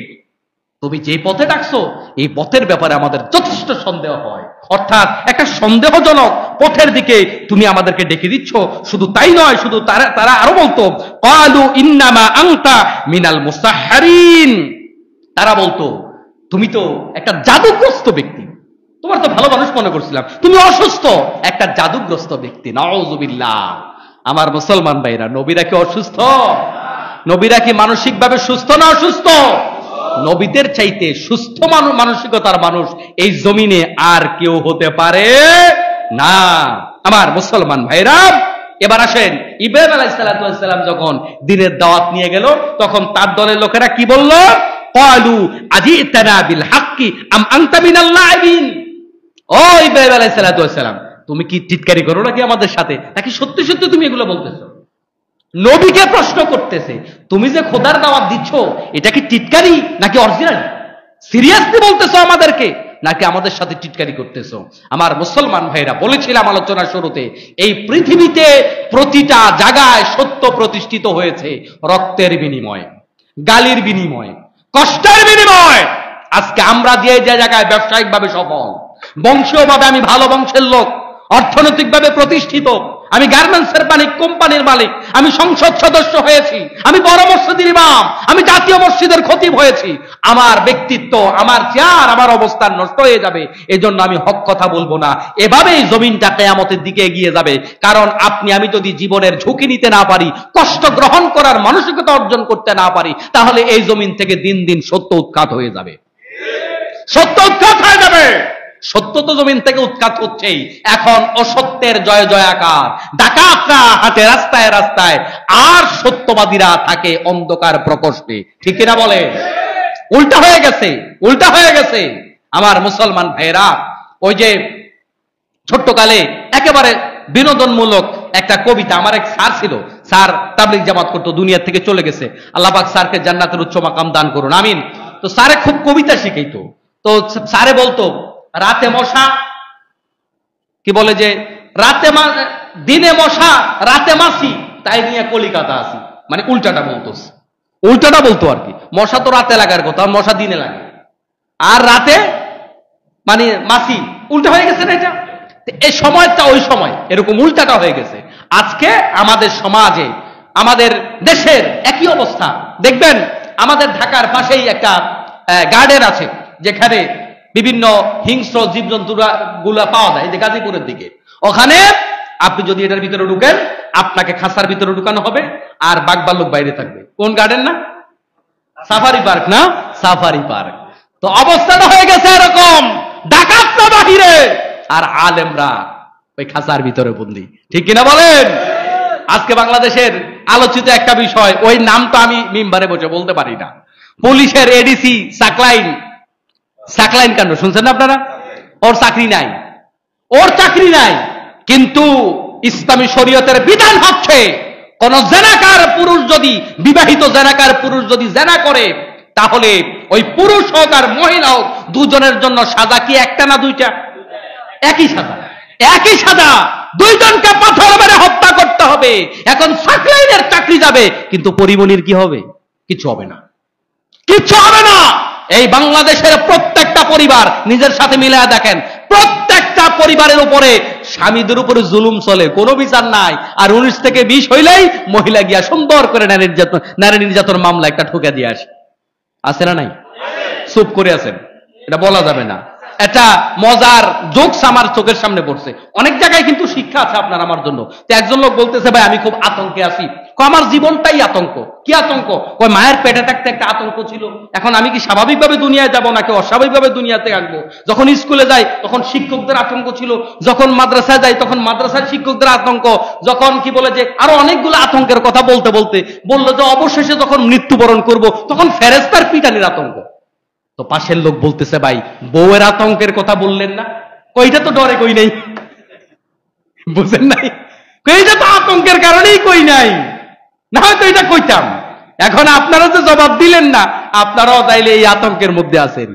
তুমি যে পথে ডাকছো এই পথের ব্যাপারে আমাদের যথেষ্ট সন্দেহ হয়, অর্থাৎ একটা সন্দেহজনক পথের দিকে তুমি আমাদেরকে ডেকে দিচ্ছ। শুধু তাই নয়, শুধু তারা আরো বলতো ক্বালু ইন্নামা আনতা মিনাল মুসাহহারিন। তারা বলতো তুমি তো একটা জাদুগ্রস্ত ব্যক্তি, তোমার তো ভালো মানুষ মনে করছিলাম, তুমি অসুস্থ, একটা জাদুগ্রস্ত ব্যক্তি। নাউযুবিল্লাহ। আমার মুসলমান ভাইরা, নবীরা কি অসুস্থ? নবীরা কি মানসিকভাবে সুস্থ না অসুস্থ? নবীদের চাইতে সুস্থ মানসিকতার মানুষ এই জমিনে আর কেউ হতে পারে না। আমার মুসলমান ভাইরা, এবার আসেন, ইব্রাহিম আলাইহিস সালাম যখন দ্বীনের দাওয়াত নিয়ে গেল, তখন তার দলের লোকেরা কি বলল? ক্বালু আজিতানা বিল হাক্কি আম আনতা মিনাল লাইবিন। ও ইব্রাহিম আলাইহিস সালাম, তুমি কি টিটকারি করো নাকি আমাদের সাথে, নাকি সত্যি সত্যি তুমি এগুলো বলতেছো? নবীকে প্রশ্ন করতেছে, তুমি যে খোদার দাওয়াত দিচ্ছ এটা কি টিটকারি নাকি অরিজিনাল? সিরিয়াসলি বলতেছো আমাদেরকে, নাকি আমাদের সাথে টিটকারি করতেছো? আমার মুসলমান ভাইরা, বলেছিলাম আলোচনার শুরুতে, এই পৃথিবীতে প্রতিটা জায়গায় সত্য প্রতিষ্ঠিত হয়েছে রক্তের বিনিময়ে, গালির বিনিময়ে, কষ্টের বিনিময়ে। আজকে আমরা যে জায়গায় ব্যবসায়িকভাবে সফল, বংশীয়ভাবে আমি ভালো বংশের লোক, অর্থনৈতিকভাবে প্রতিষ্ঠিত, আমি গার্মেন্টসের মালিক, কোম্পানির মালিক, আমি সংসদ সদস্য হয়েছি, আমি বড় মসজিদের ইমাম, আমি জাতীয় মসজিদের খতিব হয়েছি, আমার ব্যক্তিত্ব, আমার চেয়ার, আমার অবস্থান নষ্ট হয়ে যাবে, এজন্য আমি হক কথা বলবো না। এভাবেই জমিনটা কিয়ামতের দিকে এগিয়ে যাবে। কারণ আপনি আমি যদি জীবনের ঝুঁকি নিতে না পারি, কষ্ট গ্রহণ করার মানসিকতা অর্জন করতে না পারি, তাহলে এই জমিন থেকে দিন দিন সত্য উৎখাত হয়ে যাবে। সত্য উৎখাত হয়ে যাবে। সত্য তো জমিন থেকে উৎখাত হচ্ছেই। এখন অসত্যের জয় জয়াকার, ডাকাতরা হাতে রাস্তায় রাস্তায়, আর সত্যবাদীরা থাকে অন্ধকার প্রকোষ্ঠে। ঠিক কিনা বলে? উল্টা হয়ে গেছে, উল্টা হয়ে গেছে। আমার মুসলমান ভাইয়েরা, ওই যে ছোট্টকালে একেবারে বিনোদনমূলক একটা কবিতা, আমার এক স্যার ছিল, স্যার তাবলীগ জামাত করতো, দুনিয়া থেকে চলে গেছে, আল্লাহ পাক স্যারকে জান্নাতের উচ্চ মাকাম দান করুন, আমিন। তো স্যারে খুব কবিতা শিখাইতো। তো স্যারে বলতো, রাতে মশা, কি বলে যে রাতে দিনে মশা রাতে মাছি, তাই নিয়ে কলিকাতা আসি, মানে উল্টাটা বলতো, উল্টাটা বলতো আর কি। মশা তো রাতে লাগার কথা, মশা দিনে লাগে, আর রাতে মানে মাছি, উল্টা হয়ে গেছে না এটা? এই সময়টা ওই সময় এরকম উল্টাটা হয়ে গেছে। আজকে আমাদের সমাজে, আমাদের দেশের একই অবস্থা। দেখবেন আমাদের ঢাকার পাশেই একটা গার্ডেন আছে, যেখানে বিভিন্ন হিংস্র জীবজন্তুরা গুলা পাওয়া যায়, যে গাজীপুরের দিকে। ওখানে আপনি যদি এটার ভিতরে ঢুকেন, আপনাকে খাঁচার ভিতরে ঢুকানো হবে, আর বাঘভাল্লুক বাইরে থাকবে। কোন গার্ডেন না? সাফারি পার্ক না? Safari park. তো অবস্থাটা হয়ে গেছে এরকম, ডাকাতরা বাহিরে আর আলেমরা ওই খাঁচার ভিতরে বন্দী। ঠিক কিনা বলেন? আজকে বাংলাদেশের আলোচিত একটা বিষয়, ওই নামটা আমি মিম্বারে বসে বলতে পারি না, পুলিশের এডিসি সাকলাইন কাণ্ড শুনছেন না আপনারা? ওর চাকরি নাই, ওর চাকরি নাই, কিন্তু ইসলামী শরীয়তের বিধান হচ্ছে, কোন জেনাকার পুরুষ যদি, বিবাহিত জেনাকার পুরুষ যদি জেনা করে, তাহলে ওই পুরুষ হোক আর মহিলা হোক, দুজনের জন্য সাজা কি একটা না দুইটা? একই সাজা, একই সাজা। দুইজনকে পাথর মেরে হত্যা করতে হবে। এখন সাকলাইনের চাকরি যাবে, কিন্তু পরিমণির কি হবে? কিছু হবে না, কিচ্ছু হবে না। এই বাংলাদেশের প্রত্যেকটা পরিবার নিজের সাথে মিলায়া দেখেন, প্রত্যেকটা পরিবারের উপরে স্বামীদের উপরে জুলুম চলে, কোনো বিচার নাই। আর 19 থেকে 20 হইলেই মহিলা গিয়া সুন্দর করে নারী নির্যাতন মামলা একটা ঠুকে দিয়ে আসে। আছে না নাই? চুপ করে আছেন, এটা বলা যাবে না। এটা মজার জোকস আমার চোখের সামনে পড়ছে। অনেক জায়গায় কিন্তু শিক্ষা আছে আপনার আমার জন্য। তো একজন লোক বলতেছে, ভাই আমি খুব আতঙ্কে আছি। আমার জীবনটাই আতঙ্ক। কি আতঙ্ক? ওই মায়ের পেটে থাকতে একটা আতঙ্ক ছিল, এখন আমি কি স্বাভাবিকভাবে দুনিয়ায় যাব নাকি অস্বাভাবিকভাবে দুনিয়াতে আসবো? যখন স্কুলে যাই তখন শিক্ষকদের আতঙ্ক ছিল, যখন মাদ্রাসায় যাই তখন মাদ্রাসার শিক্ষকদের আতঙ্ক, যখন কি বলে যে আরো অনেকগুলো আতঙ্কের কথা বলতে বলতে বললো যে অবশেষে যখন মৃত্যুবরণ করব তখন ফেরেশতার পিটানির আতঙ্ক। তো পাশের লোক বলতেছে, ভাই বউয়ের আতঙ্কের কথা বললেন না? কইটা তো ডরে কই নাই, বুঝেন নাই? এইটা তো আতঙ্কের কারণেই কই নাই, না হয়তো এটা কইতাম। এখন আপনারা যে জবাব দিলেন না, আপনারাও তাইলে এই আতঙ্কের মধ্যে আছেন,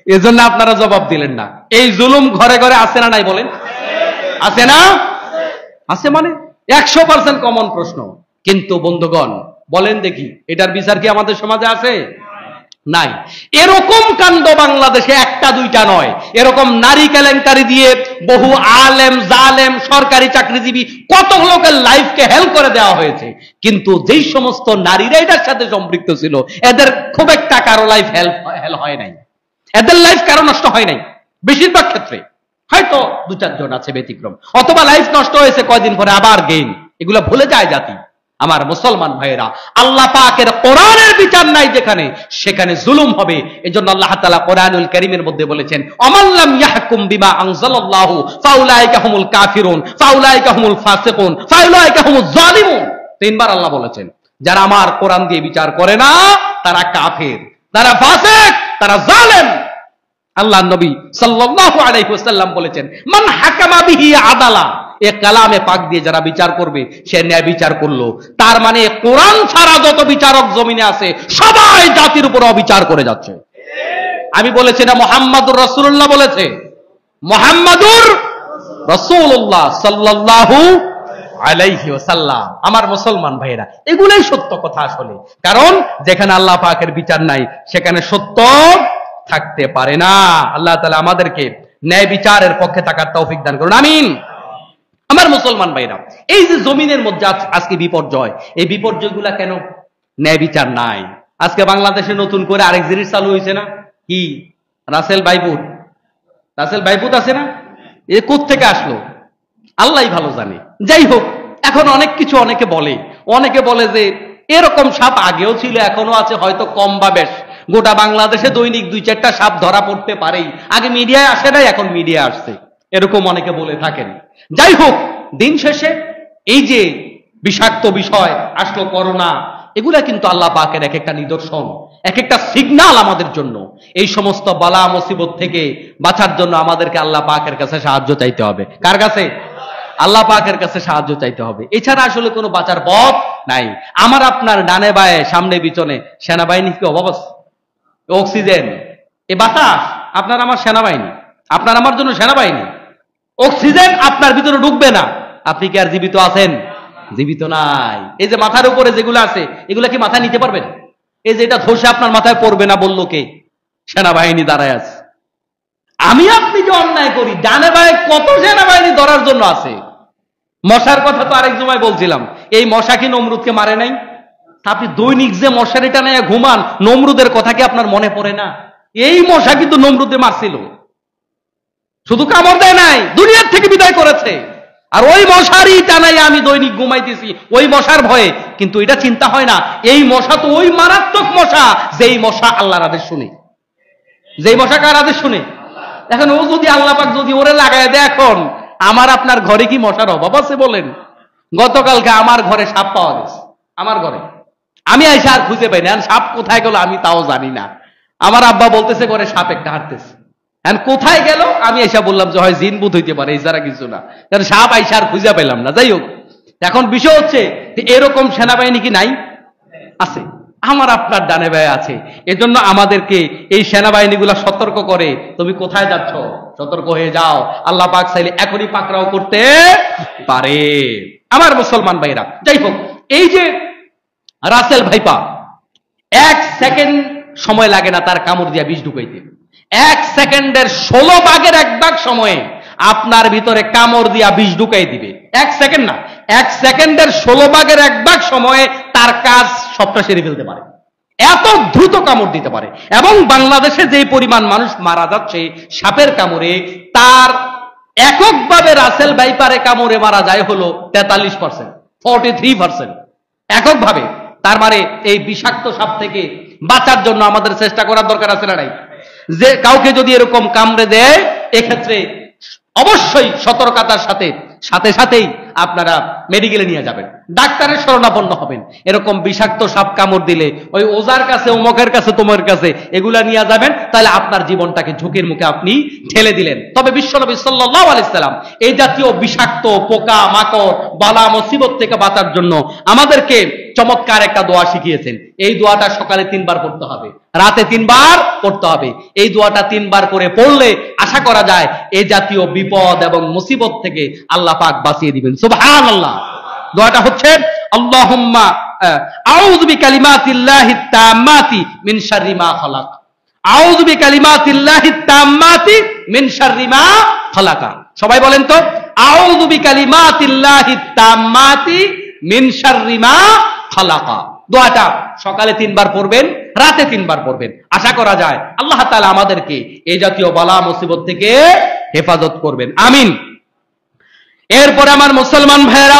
এজন্য আপনারা জবাব দিলেন না। এই জুলুম ঘরে ঘরে আছে না নাই বলেন? আছে না? আছে, মানে 100% কমন প্রশ্ন। কিন্তু বন্ধুগণ বলেন দেখি, এটার বিচার কি আমাদের সমাজে আছে? নাই। এরকম কাণ্ড বাংলাদেশে একটা দুইটা নয়, এরকম নারী কেলেঙ্কারি দিয়ে বহু আলেম, জালেম, সরকারি চাকরিজীবী কত লোকের লাইফকে হেল করে দেওয়া হয়েছে। কিন্তু যেই সমস্ত নারীরা এটার সাথে সম্পৃক্ত ছিল, এদের খুব একটা কারো লাইফ হেল হয় নাই, এদের লাইফ কারো নষ্ট হয় নাই। বেশিরভাগ ক্ষেত্রে হয়তো 2-4 জন আছে ব্যতিক্রম, অথবা লাইফ নষ্ট হয়েছে কয়দিন পরে আবার গেইন, এগুলো ভুলে যায় জাতি। আমার মুসলমান ভাইয়েরা, আল্লাহ পাকের কোরআনের বিচার নাই যেখানে, সেখানে জুলুম হবে। এজন্য আল্লাহ তাআলা কোরআনুল কারীমের মধ্যে বলেছেন, আমাল্লাম ইয়াহকুম বিমা আনজালাল্লাহু ফাউলাইকা হুমুল কাফিরুন ফাউলাইকা হুমুল ফাসিকুন ফাউলাইকা হুমুজ জালিমুন। তিনবার আল্লাহ বলেছেন, যারা আমার কোরআন দিয়ে বিচার করে না তারা কাফের, তারা ফাসিক, তারা জালেম। আল্লাহ নবী সাল্লাল্লাহু আলাইহি ওয়াসাল্লাম বলেছেন, মান হাকামা বিহি আদালা, এ কালামে পাক দিয়ে যারা বিচার করবে সে ন্যায় বিচার করলো। তার মানে কোরআন ছাড়া যত বিচারক জমিনে আছে সবাই জাতির উপর অবিচার করে যাচ্ছে। আমি বলেছি না, মুহাম্মাদুর রাসূলুল্লাহ বলেছে, মুহাম্মাদুর রাসূলুল্লাহ সাল্লাল্লাহু আলাইহি ওয়াসাল্লাম। আমার মুসলমান ভাইরা, এগুলাই সত্য কথা আসলে। কারণ যেখানে আল্লাহ পাকের বিচার নাই সেখানে সত্য থাকতে পারে না। আল্লাহ তাআলা আমাদেরকে ন্যায় বিচারের পক্ষে থাকার তৌফিক দান করুন, আমিন। আমার মুসলমান ভাইরা, এই যে জমিনের মধ্যে আজকে বিপর্যয়, এই বিপর্যয়গুলা কেন? ন্যায় বিচার নাই। আজকে বাংলাদেশে নতুন করে আরেক জিনিস চালু হয়েছে না, কি? রাসেল বাইপুত, রাসেল বাইপুত আছে না, এ কোত্থেকে আসলো আল্লাহই ভালো জানে। যাই হোক, এখন অনেক কিছু অনেকে বলে যে এরকম সাপ আগেও ছিল, এখনো আছে, হয়তো কম বা বেশ। গোটা বাংলাদেশে দৈনিক 2-4টা সাপ ধরা পড়তে পারেই, আগে মিডিয়ায় আসে নাই, এখন মিডিয়ায় আসছে, এরকম অনেকে বলে থাকেন। যাই হোক, দিন শেষে এই যে বিষাক্ত বিষয় আসলো করোনা, এগুলা কিন্তু আল্লাহ পাকের এক একটা নিদর্শন, এক একটা সিগন্যাল আমাদের জন্য। এই সমস্ত বালা মুসিবত থেকে বাঁচার জন্য আমাদেরকে আল্লাহ পাকের কাছে সাহায্য চাইতে হবে। কার কাছে? আল্লাহ পাকের কাছে সাহায্য চাইতে হবে। এছাড়া আসলে কোনো বাঁচার পথ নাই। আমার আপনার ডানে বায়ে সামনে পিছনে সেনাবাহিনী কি অভাব আছে? অক্সিজেন, এ বাতাস আপনার আমার সেনাবাহিনী, আপনার আমার জন্য সেনাবাহিনী। অক্সিজেন আপনার ভিতরে ঢুকবে না, আপনি কি আর জীবিত আছেন? জীবিত নাই। এই যে মাথার উপরে যেগুলো আছে, এগুলা কি মাথায় নিতে পারবেন? এই যে এটা ধসে আপনার মাথায় পড়বে না বললো কে? সেনাবাহিনী দাঁড়ায় আছে। আমি আপনি যে অন্যায় করি, ডানে বায়ে কত সেনাবাহিনী ধরার জন্য আছে। মশার কথা তো আরেক সময় বলছিলাম, এই মশা কি নমরুদকে মারে নাই? আপনি দৈনিক যে মশারিটা নিয়ে ঘুমান, নমরুদের কথা কি আপনার মনে পড়ে না? এই মশা কিন্তু নমরুদে মারছিল, শুধু কামড় দেয় নাই, দুনিয়ার থেকে বিদায় করেছে। আর ওই মশারই টানাই আমি দৈনিক ঘুমাইতেছি ওই মশার ভয়ে। কিন্তু এটা চিন্তা হয় না, এই মশা তো ওই মারাত্মক মশা যেই মশা আল্লাহর আদেশ শুনে। যেই মশা কার আদেশ শুনে? এখন ও যদি আল্লাহ পাক যদি ওরে লাগায় দেয়, এখন আমার আপনার ঘরে কি মশার অভাব আছে বলেন? গতকালকে আমার ঘরে সাপ পাওয়া গেছে, আমার ঘরে। আমি আইসা আর খুঁজে পাই না, সাপ কোথায় গেল আমি তাও জানি না। আমার আব্বা বলতেছে ঘরে সাপ একটা হাঁটতেছে, কোথায় গেল? আমি আইসা বললাম যে হয় জিন ভূত হইতে পারে, এই ছাড়া কিছু না। কারণ সাপ আইসা আর খুঁজে পেলাম না। যাই হোক, এখন বিষয় হচ্ছে এরকম সেনাবাহিনী কি নাই? আছে, আমার আপনার ডানে বায়ে আছে। এজন্য আমাদেরকে এই সেনাবাহিনীগুলা সতর্ক করে, তুমি কোথায় যাচ্ছ, সতর্ক হয়ে যাও। আল্লাহ পাক চাইলে এখনই পাকড়াও করতে পারে। আমার মুসলমান ভাইরা, যাই হোক, এই যে রাসেল ভাইপা, 1 সেকেন্ড সময় লাগে না তার কামড় দিয়া বিষ ঢুকাইতে। 1 সেকেন্ডের 16 ভাগের 1 ভাগ সময়ে আপনার ভিতরে কামড় দিয়া বিষ ঢুকাই দিবে। 1 সেকেন্ড না, 1 সেকেন্ডের 16 ভাগের 1 ভাগ সময়ে তার কাজ সবটা সেরে ফেলতে পারে, এত দ্রুত কামড় দিতে পারে। এবং বাংলাদেশে যে পরিমাণ মানুষ মারা যাচ্ছে সাপের কামড়ে, তার এককভাবে রাসেল ভাইপারে কামড়ে মারা যায় হলো 43%, 43% এককভাবে। তার মানে এই বিষাক্ত সাপ থেকে বাঁচার জন্য আমাদের চেষ্টা করার দরকার আছে না নাই? যে কাউকে যদি এরকম কামড়ে দেয়, এক্ষেত্রে অবশ্যই সতর্কতার সাথেই আপনারা মেডিকেলে নিয়ে যাবেন, ডাক্তারের শরণাপন্ন হবেন। এরকম বিষাক্ত সাপ কামড় দিলে ওই ওজার কাছে, অমুকের কাছে, তোমার কাছে এগুলা নিয়ে যাবেন, তাহলে আপনার জীবনটাকে ঝুঁকির মুখে আপনি ঠেলে দিলেন। তবে বিশ্বনবী সাল্লাল্লাহু আলাইহি সাল্লাম এই জাতীয় বিষাক্ত পোকা মাকড় বালা মুসিবত থেকে বাঁচার জন্য আমাদেরকে চমৎকার একটা দোয়া শিখিয়েছেন। এই দোয়াটা সকালে 3 বার পড়তে হবে, রাতে 3 বার পড়তে হবে। এই দোয়াটা 3 বার করে পড়লে আশা করা যায় এই জাতীয় বিপদ এবং মুসিবত থেকে আল্লাহ পাক বাঁচিয়ে দিবেন। সুবহানাল্লাহ। দোয়াটা হচ্ছে আল্লাহুম্মা আউযু বিকালিমাতিল্লাহিত তাম্মাতি মিন শাররি মা খালাক। আউযু বিকালিমাতিল্লাহিত তাম্মাতি মিন শাররি মা খালাকা। সবাই বলেন তো, আউযু বিকালিমাতিল্লাহিত তাম্মাতি মিন শাররি মা খালাকা। দোয়াটা সকালে 3 বার পড়বেন, রাতে 3 বার পড়বেন। আশা করা যায় আল্লাহ তাআলা আমাদেরকে এই জাতীয় বালা মুসিবত থেকে হেফাজত করবেন, আমিন। এরপরে আমার মুসলমান ভাইয়েরা,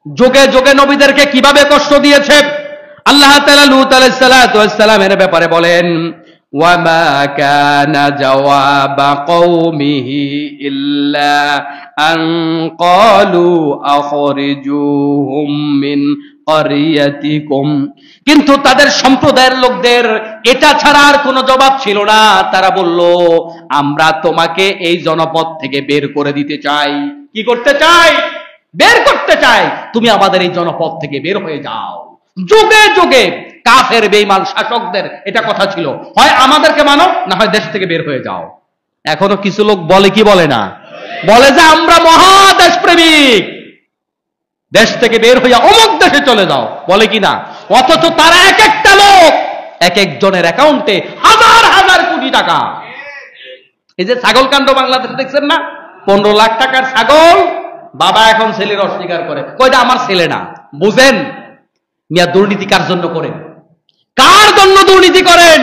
যুগে যুগে নবীদেরকে কিভাবে কষ্ট দিয়েছে। আল্লাহ তাআলা লূত আলাইহিস সালাতু ওয়াস সালামের ব্যাপারে বলেন, ওয়ামা কানা জাওয়াবা কওমিহি ইল্লা আন ক্বালু আখরিজুহুম মিন ক্বরিয়াতিকুম, কিন্তু তাদের সম্প্রদায়ের লোকদের এটা ছাড়া আর কোনো জবাব ছিল না। তারা বলল, আমরা তোমাকে এই জনপদ থেকে বের করে দিতে চাই। কি করতে চাই? বের করতে চাই। তুমি আমাদের এই জনপদ থেকে বের হয়ে যাও। যুগে যুগে কাফের বেঈমান শাসকদের এটা কথা ছিল, হয় আমাদেরকে মানো, না হয় দেশ থেকে বের হয়ে যাও। এখনো কিছু লোক বলে কি বলে না? বলে যে আমরা মহাদেশ প্রেমিক, দেশ থেকে বের হইয়া অমুক দেশে চলে যাও, বলে কি না? অথচ তারা এক একটা লোক, এক একজনের অ্যাকাউন্টে হাজার হাজার কোটি টাকা। এই যে ছাগল কাণ্ড বাংলাদেশে দেখছেন না, 15 লাখ টাকার ছাগল, বাবা এখন ছেলের অস্বীকার করে, কয়টা আমার ছেলে না। বুঝেন মিয়া, দুর্নীতি কার জন্য করেন? কার জন্য দুর্নীতি করেন?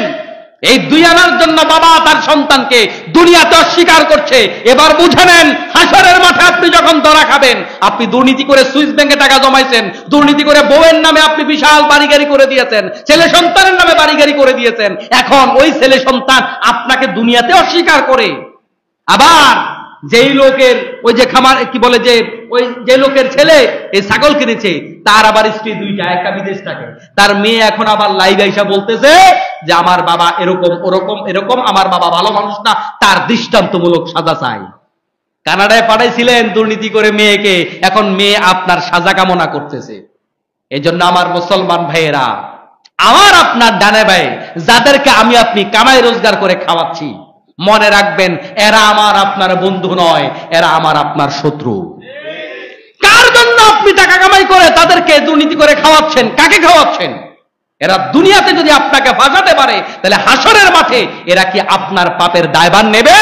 এই 2 আনার জন্য বাবা তার সন্তানকে দুনিয়াতে অস্বীকার করছে। এবার বুঝে নেন, হাসরের মাঠে আপনি যখন ধরা খাবেন, আপনি দুর্নীতি করে সুইস ব্যাংকে টাকা জমাইছেন, দুর্নীতি করে বউয়ের নামে আপনি বিশাল বাড়িগাড়ি করে দিয়েছেন, ছেলে সন্তানের নামে বাড়িগাড়ি করে দিয়েছেন। এখন ওই ছেলে সন্তান আপনাকে দুনিয়াতে অস্বীকার করে। আবার যেই লোকের ওই যে খামার কি বলে যে ওই যে লোকের ছেলে এই ছাগল কিনেছে, তার আবার স্ত্রী 2টা, একটা বিদেশ থাকে, তার মেয়ে এখন আবার লাইভে এসে বলতেছে যে আমার বাবা এরকম ওরকম এরকম, আমার বাবা ভালো মানুষ না, তার দৃষ্টান্তমূলক সাজা চাই। কানাডায় পাঠাইছিলেন দুর্নীতি করে মেয়েকে, এখন মেয়ে আপনার সাজা কামনা করতেছে। এই জন্য আমার মুসলমান ভাইয়েরা, আমার আপনার ডানে ভাই যাদেরকে আমি আপনি কামাই রোজগার করে খাওয়াচ্ছি, মনে রাখবেন এরা আমার আপনার বন্ধু নয়, এরা আমার আপনার শত্রু। কার জন্য আপনি টাকা কামাই করে তাদেরকে দুর্নীতি করে খাওয়াচ্ছেন? কাকে খাওয়াচ্ছেন? এরা দুনিয়াতে যদি আপনাকে ফাঁসাতে পারে, তাহলে হাসরের মাঠে এরা কি আপনার পাপের দায়ভার নেবে?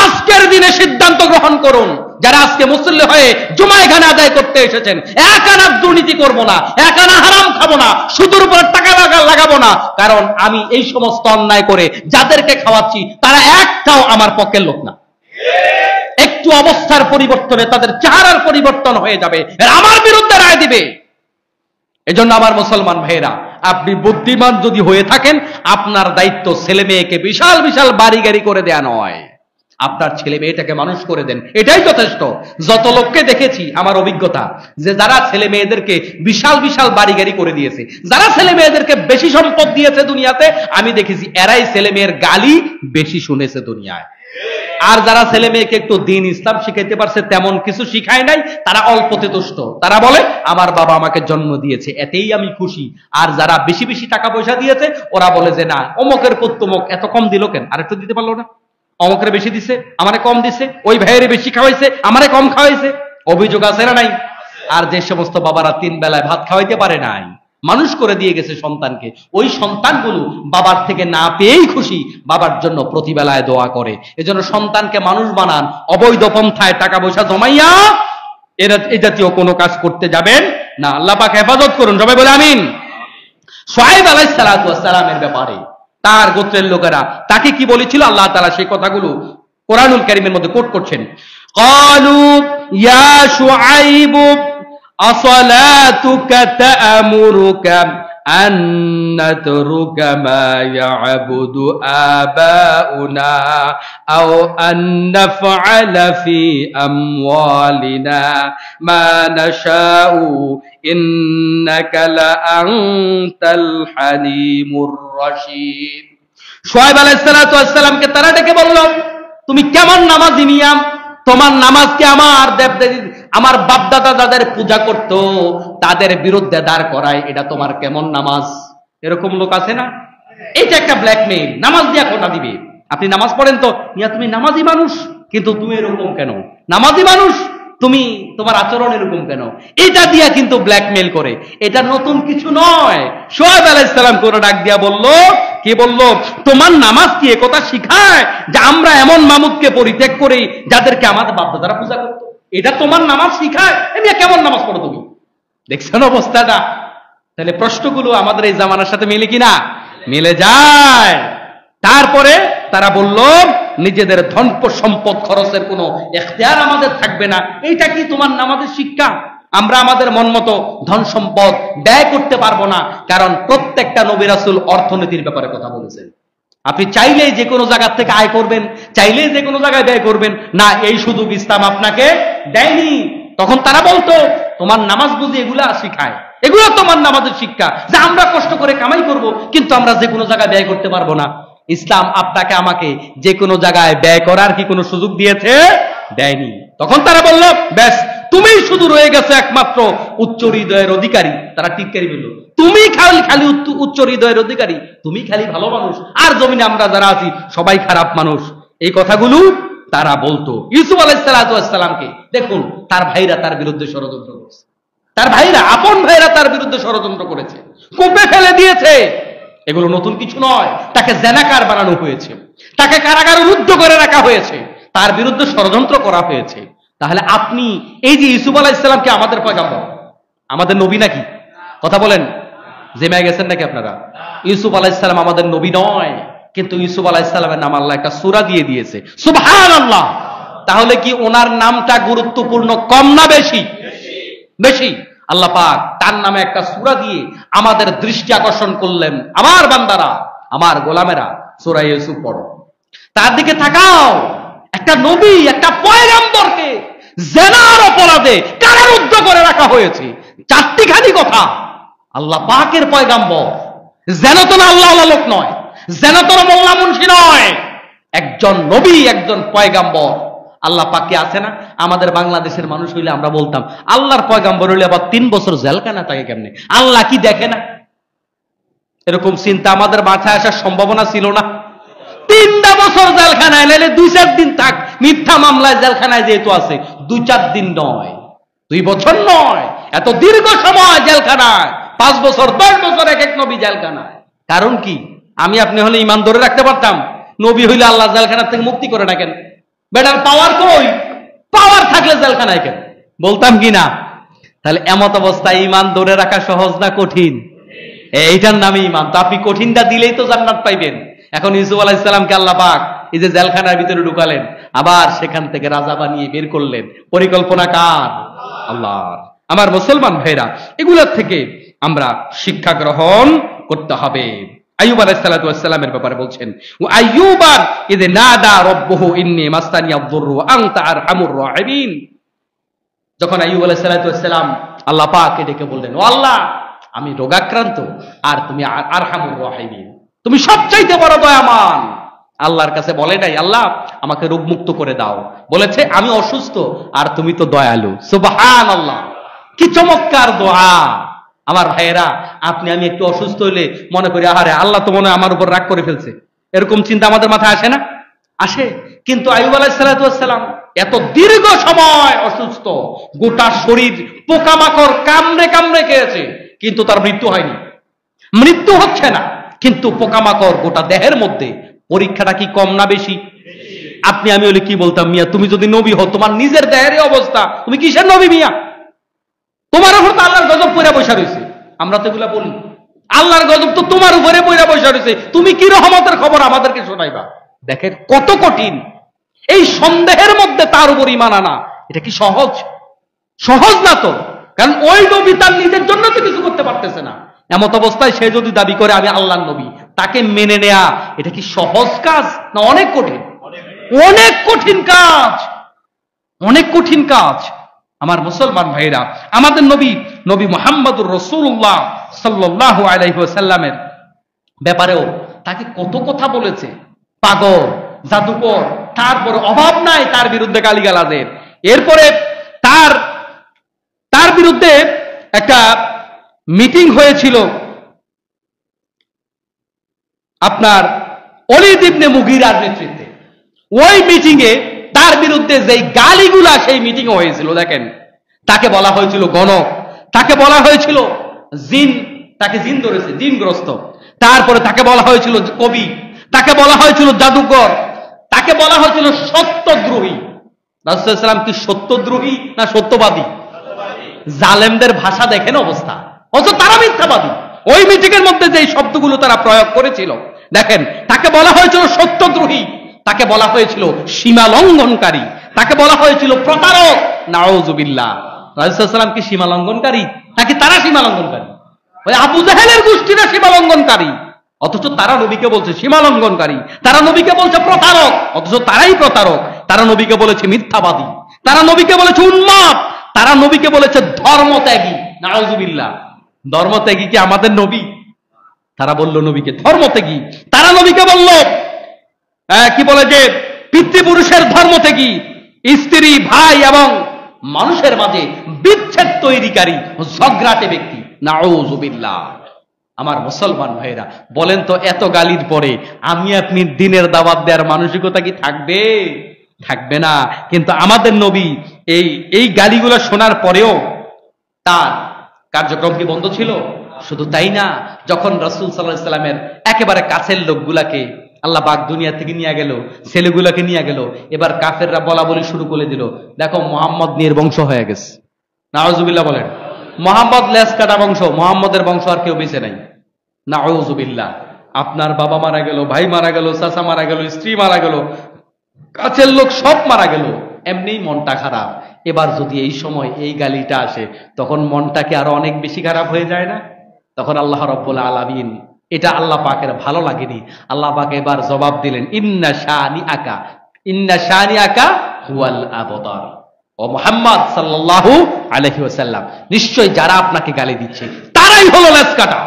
আজকের দিনে সিদ্ধান্ত গ্রহণ করুন, যারা আজকে মুসল্লি হয়ে জুমায় গান আদায় করতে এসেছেন, এক আনা দুর্নীতি করব না, এক আনা হারাম খাবো না, সুদের উপরে টাকা লাগাবো না, কারণ আমি এই সমস্ত অন্যায় করে যাদেরকে খাওয়াচ্ছি তারা একটাও আমার পক্ষের লোক না। একটু অবস্থার পরিবর্তনে তাদের চেহারার পরিবর্তন হয়ে যাবে, আমার বিরুদ্ধে রায় দিবে। এজন্য আমার মুসলমান ভাইয়েরা, আপনি বুদ্ধিমান যদি হয়ে থাকেন, আপনার দায়িত্ব ছেলে মেয়েকে বিশাল বিশাল বাড়ি গাড়ি করে দেয়া নয়, আপনার ছেলে মেয়েটাকে মানুষ করে দেন, এটাই যথেষ্ট। যত লোককে দেখেছি আমার অভিজ্ঞতা, যে যারা ছেলে মেয়েদেরকে বিশাল বিশাল বাড়ি গাড়ি করে দিয়েছে, যারা ছেলে মেয়েদেরকে বেশি সম্পদ দিয়েছে দুনিয়াতে, আমি দেখেছি এরাই ছেলে মেয়ের গালি বেশি শুনেছে দুনিয়ায়। আর যারা ছেলে মেয়েকে একটু দিন ইসলাম শিখাইতে পারছে, তেমন কিছু শিখায় নাই, তারা অল্পতে তুষ্ট। তারা বলে আমার বাবা আমাকে জন্ম দিয়েছে, এতেই আমি খুশি। আর যারা বেশি বেশি টাকা পয়সা দিয়েছে, ওরা বলে যে না, অমকের পুত্তমক এত কম দিল কেন, আর একটু দিতে পারলো না, অমকের বেশি দিছে আমারে কম দিছে, ওই ভাইয়ের বেশি খাওয়াইছে আমারে কম খাওয়াইছে। অভিযোগ আছে না নাই? আর যে সমস্ত বাবারা 3 বেলায় ভাত খাওয়াইতে পারে নাই, মানুষ করে দিয়ে গেছে সন্তানকে, ওই সন্তানগুলো বাবার থেকে না পেয়েই খুশি, বাবার জন্য প্রতিবেলায় দোয়া করে। এজন্য সন্তানকে মানুষ বানান, অবৈধ পন্থায় টাকা পয়সা জমাইয়া এ জাতীয় কোনো কাজ করতে যাবেন না। আল্লাহ পাক হেফাজত করুন, সবাই বলে আমিন। শুআয়ব আলাইহিস সালাতু ওয়াস সালামের ব্যাপারে তার গোত্রের লোকেরা তাকে কি বলেছিল, আল্লাহ তাআলা সেই কথাগুলো কোরআনুল কারীমের মধ্যে কোট করছেন। ক্বালু ইয়া শুআইব আসলাতুকা তা'মুরুকা আন নাতরুকা মা ইয়া'বুদু আবাউনা আও আন নাফআলা ফি আমওয়ালিনা মা নাশাউ ইন্নাকা লা আনতাল হালিমুর রাশীদ। শুআয়ব আলাইহিস সালাতু ওয়াস সালামকে তারা ডেকে বলল, তুমি কেমন নামাজি মিয়া, তোমার নামাজকে আমার দেবদেবী আমার বাপদাদা যাদের পূজা করত তাদের বিরুদ্ধে দাঁড় করায়, এটা তোমার কেমন নামাজ? এরকম লোক আছে না? এটা একটা ব্ল্যাকমেইল, নামাজ দিয়া খোটা দিবে। আপনি নামাজ পড়েন তো, মিয়া তুমি নামাজি মানুষ, কিন্তু তুমি এরকম কেন? নামাজি মানুষ তুমি, তোমার আচরণ এরকম কেন? এটা দিয়া কিন্তু ব্ল্যাকমেইল করে। এটা নতুন কিছু নয়। শুআয়ব আলাইহিস সালাম কোন ডাক দিয়া বলল, কি বলল, তোমার নামাজ কি একথা শিখায় যে আমরা এমন মামুদকে পরিত্যাগ করি যাদেরকে আমাদের বাপদাদারা পূজা করত? এটা তোমার নামাজ শিখায়? এমনি কেমন নামাজ পড়ো তুমি? দেখছেন অবস্থাটা? তাহলে প্রশ্নগুলো আমাদের এই জামানার সাথে মিলে কিনা? মিলে যায়। তারপরে তারা বলল, নিজেদের ধন সম্পদ খরচের কোনো এখতিয়ার আমাদের থাকবে না। এইটা কি তোমার নামাজের শিক্ষা? আমরা আমাদের মন মতো ধন সম্পদ ব্যয় করতে পারবো না, কারণ প্রত্যেকটা নবী রাসূল অর্থনীতির ব্যাপারে কথা বলেছেন। আপনি চাইলেই যে কোনো জায়গা থেকে আয় করবেন, চাইলেই যে কোনো জায়গায় ব্যয় করবেন না, এই সুযোগ ইসলাম আপনাকে দেয়নি। তখন তারা বলতো তোমার নামাজ বুঝি এগুলা শিখায়, এগুলো তোমার নামাজের শিক্ষা, যে আমরা কষ্ট করে কামাই করব কিন্তু আমরা যে কোনো জায়গায় ব্যয় করতে পারবো না। ইসলাম আপনাকে আমাকে যে কোনো জায়গায় ব্যয় করার কি কোনো সুযোগ দিয়েছে? দেয়নি। তখন তারা বলল ব্যাস, তুমি শুধু রয়ে গেছে একমাত্র উচ্চ হৃদয়ের অধিকারী। তারা টিটকারি বলল, তুমি খালি উচ্চ হৃদয়ের অধিকারী, তুমি খালি ভালো মানুষ, আর জমিনে আমরা যারা আছি সবাই খারাপ মানুষ। এই কথাগুলো তারা বলতো ইউসুফ আলাইহিস সালামকে। দেখুন তার ভাইরা তার বিরুদ্ধে ষড়যন্ত্র করছে, তার ভাইরা, আপন ভাইরা তার বিরুদ্ধে ষড়যন্ত্র করেছে, কূপে ফেলে দিয়েছে। এগুলো নতুন কিছু নয়। তাকে জেনাকার বানানো হয়েছে, তাকে কারাগারে রুদ্ধ করে রাখা হয়েছে, তার বিরুদ্ধে ষড়যন্ত্র করা হয়েছে। তাহলে আপনি এই যে ইউসুফ আলাইহিস সালামকে আমাদের পয়গম্বর, আমাদের নবী নাকি? কথা বলেন, জেমায় গেছেন নাকি আপনারা? ইউসুফ আলাইহিস সালাম আমাদের নবী নয়, কিন্তু ইউসুফ আলাইহিস সালামের নাম আল্লাহ একটা সূরা দিয়ে দিয়েছে। সুবহানাল্লাহ। তাহলে কি ওনার নামটা গুরুত্বপূর্ণ কম না বেশি? বেশি। আল্লাহ পাক তার নামে একটা সূরা দিয়ে আমাদের দৃষ্টি আকর্ষণ করলেন, আমার বান্দারা, আমার গোলামেরা, সূরা ইউসুফ পড়ো, তার দিকে তাকাও। একটা নবী, একটা পয়গম্বরকে জিনার অপরাধে কারারুদ্ধ করে রাখা হয়েছে। চারটিখানি কথা। আল্লাহ পাকের পয়গম্বর, যেন তো না আল্লাহওয়ালা লোক নয়, যেন তো না মোল্লা মুন্সি নয়, একজন নবী, একজন পয়গম্বর। আল্লাহ পাকে আছে না? আমাদের বাংলাদেশের মানুষ হইলে আমরা বলতাম আল্লাহর পয়গম্বর হইলে আবার 3 বছর জেলখানা থাকে কেমনে? আল্লাহ কি দেখে না? এরকম চিন্তা আমাদের মাথায় আসার সম্ভাবনা ছিল না। 3 বছর জেলখানায়, নাইলে 2-4 দিন থাক। মিথ্যা মামলায় জেলখানায় যেহেতু আছে, 2-4 দিন নয়, 2 বছর নয়, এত দীর্ঘ সময় জেলখানায়, 5 বছর 10 বছর এক এক নবী জেলখানায়। কারণ কি? আমি আপনি হলে ইমান ধরে রাখতে পারতাম, নবী হইলে আল্লাহ জেলখানা থেকে মুক্তি করে না কেন? বেটার পাওয়ার কই? পাওয়ার থাকলে জেলখানায় কেন? বলতাম কি না? তাহলে এমত অবস্থায় ইমান ধরে রাখা সহজ না কঠিন? এইটার নামে ইমান। তো আপনি কঠিনটা দিলেই তো জান্নাত পাইবেন। এখন ইউসুফ আলাইহিস সালামকে আল্লাহ পাক এই যে জেলখানার ভিতরে ঢুকালেন, আবার সেখান থেকে রাজা বানিয়ে বের করলেন, পরিকল্পনা কার? আল্লাহর। আমার মুসলমান ভাইরা, এগুলোর থেকে আমরা শিক্ষা গ্রহণ করতে হবে। আইয়ুব আলাইহিস সালাতু ওয়াস সালামের ব্যাপারে বলছেন, ওয়া আইয়ুবা ইয নাদা রাব্বুহু ইন্নী মাসতানিয়াদ দুররু ওয়া আনতা আরহামুর রাহিমিন। যখন আইয়ুব আলাইহিস সালাতু ওয়াস সালাম আল্লাহ পাককে ডেকে বললেন, ও আল্লাহ, আমি রোগাক্রান্ত, আর তুমি আরহামুর রাহিমিন, তুমি সবচাইতে বড় দয়াবান। আল্লাহর কাছে বলে নাই আল্লাহ আমাকে রোগ মুক্ত করে দাও, বলেছে আমি অসুস্থ আর তুমি তো দয়ালু। সুবহানাল্লাহ, কি চমৎকার দোয়া। আমার ভাইয়েরা, আপনি আমি একটু অসুস্থ হইলে মনে করি আহারে আল্লাহ তো মনে হয় আমার উপর রাগ করে ফেলছে, এরকম চিন্তা আমাদের মাথায় আসে না? আসে। কিন্তু আইয়ুব আলাইহিস সালাতু ওয়াস সালাম এত দীর্ঘ সময় অসুস্থ, গোটা শরীর পোকামাকড় কামড়ে কামড়ে খেয়েছে, কিন্তু তার মৃত্যু হয়নি। মৃত্যু হচ্ছে না, কিন্তু পোকামাকড় গোটা দেহের মধ্যে। পরীক্ষাটা কি কম না বেশি? আপনি আমি হলে কি বলতাম, মিয়া তুমি যদি নবী হও, তোমার নিজের দেহের অবস্থা, তুমি কিসের নবী মিয়া? তোমার উপর তো আল্লাহর গজব পড়ে বসা রয়েছে। আমরা তো এগুলা বলি, আল্লাহর গজব তো তোমার উপরে পড়ে বসা রয়েছে, তুমি কি রহমতের খবর আমাদেরকে শোনাইবা? দেখেন কত কঠিন। এই সন্দেহের মধ্যে তার উপর ঈমান আনা, এটা কি সহজ? সহজ না তো। কারণ ওই নবী তার নিজের জন্য তো কিছু করতে পারতেছে না। এমত অবস্থায় সে যদি দাবি করে আমি আল্লাহর নবী, তাকে মেনে নেয়া এটা কি সহজ কাজ না অনেক কঠিন? অনেক কঠিন কাজ, অনেক কঠিন কাজ। আমার মুসলমান ভাইরা, আমাদের নবী নবী মুহাম্মদুর রাসূলুল্লাহ সাল্লাল্লাহু আলাইহি ওয়াসাল্লামের ব্যাপারেও তাকে কত কথা বলেছে, পাগল, জাদুকর, তারপর অভাব নাই তার বিরুদ্ধে গালিগালাজের। এরপরে তার বিরুদ্ধে একটা মিটিং হয়েছিল আপনার ওলীদ ইবনে মুগীরার নেতৃত্বে। ওই মিটিংয়ে তার বিরুদ্ধে যেই গালিগুলা সেই মিটিং হয়েছিল, দেখেন তাকে বলা হয়েছিল গণক, তাকে বলা হয়েছিল জিন, তাকে জিন ধরেছে, জিনগ্রস্ত। তারপরে তাকে বলা হয়েছিল কবি, তাকে বলা হয়েছিল জাদুকর, তাকে বলা হয়েছিল সত্যদ্রোহী। রাসূলুল্লাহ সাল্লাল্লাহু আলাইহি ওয়াসাল্লাম কি সত্যদ্রোহী না সত্যবাদী? জালেমদের ভাষা দেখেন অবস্থা, অথচ তারা মিথ্যাবাদী। ওই মিটিং এর মধ্যে যে শব্দগুলো তারা প্রয়োগ করেছিল, দেখেন তাকে বলা হয়েছিল সত্যদ্রোহী, তাকে বলা হয়েছিল সীমা লঙ্ঘনকারী, তাকে বলা হয়েছিল প্রতারক। নাউযুবিল্লাহ। রাসূল সাল্লাল্লাহু আলাইহি ওয়াসাল্লাম কি সীমা লঙ্ঘনকারী নাকি তারা সীমা লঙ্ঘনকারী? ওই আবু জাহেলের গোষ্ঠীরা সীমা লঙ্ঘনকারী, অথচ তারা নবীকে বলছে সীমা লঙ্ঘনকারী, তারা নবীকে বলছে প্রতারক, অথচ তারাই প্রতারক। তারা নবীকে বলেছে মিথ্যাবাদী, তারা নবীকে বলেছে উন্মাদ, তারা নবীকে বলেছে ধর্মত্যাগী। নাউযুবিল্লাহ। ধর্মত্যাগী কি আমাদের নবী? তারা বলল নবীকে ধর্মত্যাগী। তারা নবীকে বলল কি বলে যে পিতৃপুরুষের ধর্মত্যাগী, স্ত্রী ভাই এবং মানুষের মাঝে বিচ্ছেদ তৈরিকারী ঝগড়াটে ব্যক্তি। নাউযুবিল্লাহ। আমার মুসলমান ভাইরা বলেন তো, এত গালির পরে আমি আপনি দিনের দাওয়াত দেওয়ার মানসিকতা কি থাকবে? থাকবে না। কিন্তু আমাদের নবী এই গালিগুলো শোনার পরেও তার কার্যক্রম কি বন্ধ ছিল? শুধু তাই না, যখন রাসূল সাল্লাল্লাহু আলাইহি ওয়াসাল্লামের একেবারে কাছের লোকগুলাকে আল্লাহ পাক দুনিয়া থেকে নিয়ে গেল, ছেলেগুলাকে নিয়ে গেল, এবার কাফেররা বলা বলি শুরু করে দিল, দেখো মুহাম্মদ নির্বংশ হয়ে গেছে। নাউযুবিল্লাহ বলেন। মুহাম্মদ লেজ কাটা বংশ, মুহাম্মদের বংশ আর কেউ বেঁচে নাই। নাউযুবিল্লাহ। আপনার বাবা মারা গেল, ভাই মারা গেল, চাচা মারা গেল, স্ত্রী মারা গেল, কাছের লোক সব মারা গেল, এমনি মনটা খারাপ। এবার যদি এই সময় এই গালিটা আসে, তখন মনটাকে আরো অনেক বেশি খারাপ হয়ে যায় না? তখন আল্লাহ রাব্বুল আলামিন, এটা আল্লাহ পাকের ভালো লাগেনি, আল্লাহ পাক এবার জবাব দিলেন, ইন্না শানিআকা হুয়াল আবতার। ও মুহাম্মদ সাল্লাল্লাহু আলাইহি ওয়াসাল্লাম, নিশ্চয় যারা আপনাকে গালি দিচ্ছে তারাই হলো লেজ কাটা।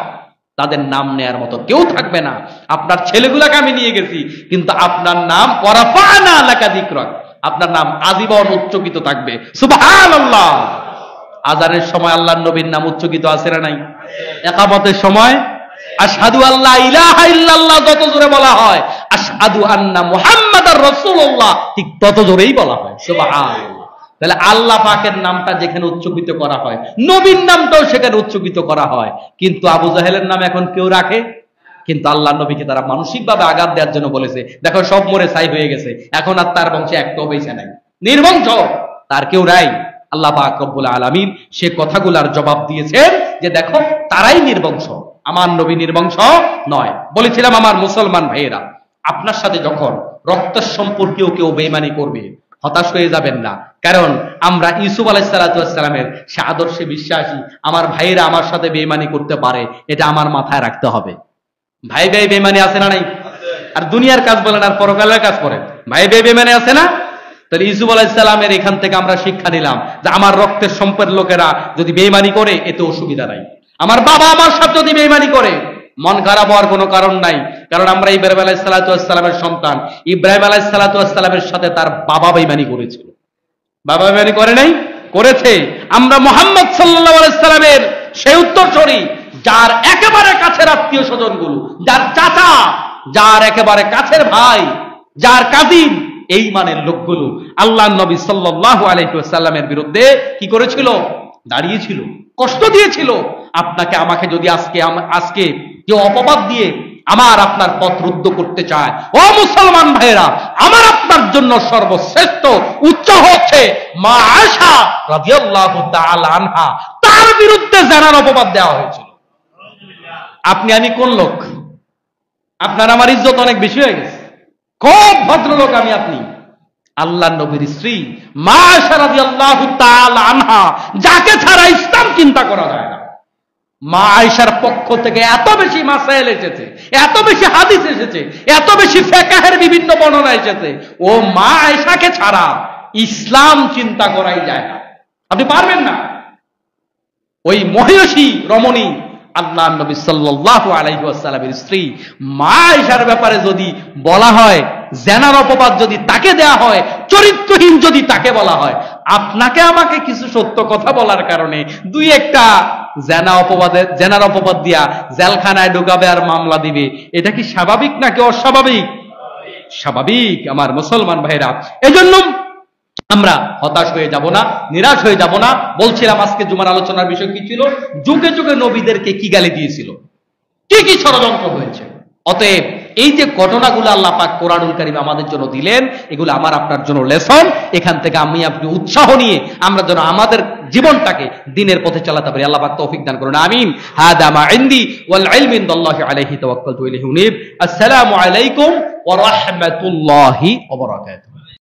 তাদের নাম নেয়ার মতো কেউ থাকবে না। আপনার ছেলেগুলাকে আমি নিয়ে গেছি, কিন্তু আপনার নাম ওয়ারাফা'না লাকা যিকরাক, আপনার নাম আজীবন উচ্চকিত থাকবে। সুবহানাল্লাহ। আযানের সময় আল্লাহর নবীর নাম উচ্চকিত আছে না নাই? ইকামতের সময় আশহাদু আল্লা ইলাহা ইল্লাল্লাহ যত জোরে বলা হয়, আশহাদু আন্না মুহাম্মাদার রাসূলুল্লাহ ঠিক তত জোরেই বলা হয়। সুবহানাল্লাহ। তাহলে আল্লাহ পাকের নামটা যেখানে উচ্চকিত করা হয়, নবীর নামটাও সেখানে উচ্চকিত করা হয়। কিন্তু আবু জাহেলের নাম এখন কেউ রাখে? কিন্তু আল্লাহ নবীকে তারা মানসিকভাবে আঘাত দেওয়ার জন্য বলেছে, দেখো সব মরে ছাই হয়ে গেছে, এখন আর তার বংশে একটাও বেঁচে নাই, নির্বংশ, তার কেউ নাই। আল্লাহ পাক রব্বুল আলামিন সে কথাগুলার জবাব দিয়েছেন যে দেখো তারাই নির্বংশ, আমার নবী নির্বংশ নয়। বলেছিলাম আমার মুসলমান ভাইয়েরা, আপনার সাথে যখন রক্তের সম্পর্কেও কেউ বেঈমানি করবে, হতাশ হয়ে যাবেন না। কারণ আমরা ইউসুফ আলাইহিস সালাতু ওয়াস সালামের সে আদর্শে বিশ্বাসী। আমার ভাইয়েরা আমার সাথে বেঈমানি করতে পারে, এটা আমার মাথায় রাখতে হবে। ভাই ভাই বেঈমানি আছে না নাই? আর দুনিয়ার কাজ বলেন আর পরকালের কাজ করেন, ভাই ভাই বেঈমানি আছে না? তাহলে ইউসুফ আলাইহিস সালামের এখান থেকে আমরা শিক্ষা নিলাম যে আমার রক্তের সম্পর্কের লোকেরা যদি বেঈমানি করে এতে অসুবিধা নাই। আমার বাবা আমার সাথে যদি বেঈমানি করে মন খারাপ হওয়ার কোনো কারণ নাই। কারণ আমরা ইব্রাহিম আলাইহিস সালাতু ওয়াস সালামের সন্তান। ইব্রাহিম আলাইহিস সালাতু ওয়াস সালামের সাথে তার বাবা বেঈমানি করেছিল। বাবা বেঈমানি করে নাই? করেছে। আমরা মুহাম্মদ সাল্লাল্লাহু আলাইহি সাল্লামের সেই উত্তরসূরি, যার একেবারে কাছের আত্মীয় স্বজনগুলো, যার চাচা, যার একেবারে কাছের ভাই, যার কাজিন, এই মানের লোকগুলো আল্লাহর নবী সাল্লাল্লাহু আলাইহি ওয়াসাল্লামের বিরুদ্ধে কি করেছিল? দাঁড়িয়েছিল, কষ্ট দিয়েছিল। আপনাকে আমাকে যদি আজকে কেউ অপবাদ দিয়ে আমার আপনার পথ রুদ্ধ করতে চায়, ও মুসলমান ভাইয়েরা, আমার আপনার জন্য সর্বশ্রেষ্ঠ উচ্চ হচ্ছে মা আয়েশা রাদিয়াল্লাহু তাআলা আনহা, তার বিরুদ্ধে জানার অপবাদ দেওয়া হয়েছিল। আপনি আমি কোন লোক? আপনার আমার ইজ্জত অনেক বেশি হয়ে গেছে, খুব ভদ্রলোক আমি আপনি। আল্লাহর নবীর স্ত্রী মা আয়েশা রাদিয়াল্লাহু তাআলা আনহা, যাকে ছাড়া ইসলাম চিন্তা করা যায় না। মা আয়েশার পক্ষ থেকে এত বেশি মাসাইল এসেছে, এত বেশি হাদিস এসেছে, এত বেশি ফিকহের বিভিন্ন বর্ণনা এসেছে, ও মা আয়েশাকে ছাড়া ইসলাম চিন্তা করাই যায় না। আপনি পারবেন না। ওই মহিষী রমণী আল্লাহর নবী সাল্লাল্লাহু আলাইহি ওয়াসাল্লামের স্ত্রী মা আয়েশার ব্যাপারে যদি বলা হয়, জেনার অপবাদ যদি তাকে দেয়া হয়, চরিত্রহীন যদি তাকে বলা হয়, আপনাকে আমাকে কিছু সত্য কথা বলার কারণে দুই একটা জেনার অপবাদ দিয়া জেলখানায় ঢুকাবে আর মামলা দিবে, এটা কি স্বাভাবিক নাকি অস্বাভাবিক? স্বাভাবিক। আমার মুসলমান ভাইরা, এজন্য আমরা হতাশ হয়ে যাব না, নিরাশ হয়ে যাব না। বলছিলাম আজকে জুমার আলোচনার বিষয় কি ছিল? যুগে যুগে নবীদেরকে কি গালি দিয়েছিল, কি কি ষড়যন্ত্র হয়েছে। অতএব এই যে ঘটনাগুলো আল্লাহ পাক কোরআনুল কারীমে আমাদের জন্য দিলেন, এগুলো আমার আপনার জন্য লেসন। এখান থেকে আমি আপনি উৎসাহ নিয়ে আমরা যেন আমাদের জীবনটাকে দিনের পথে চালাতে পারি। আল্লাহ পাক তৌফিক দান করুন, আমিন। হাদা মা ইনদি ওয়াল ইলমু ইনদাল্লাহি আলাইহি তাওয়াক্কালতু ইলাইহি উনীব। আসসালামু আলাইকুম ওয়া রাহমাতুল্লাহি ওয়া বারাকাতুহু।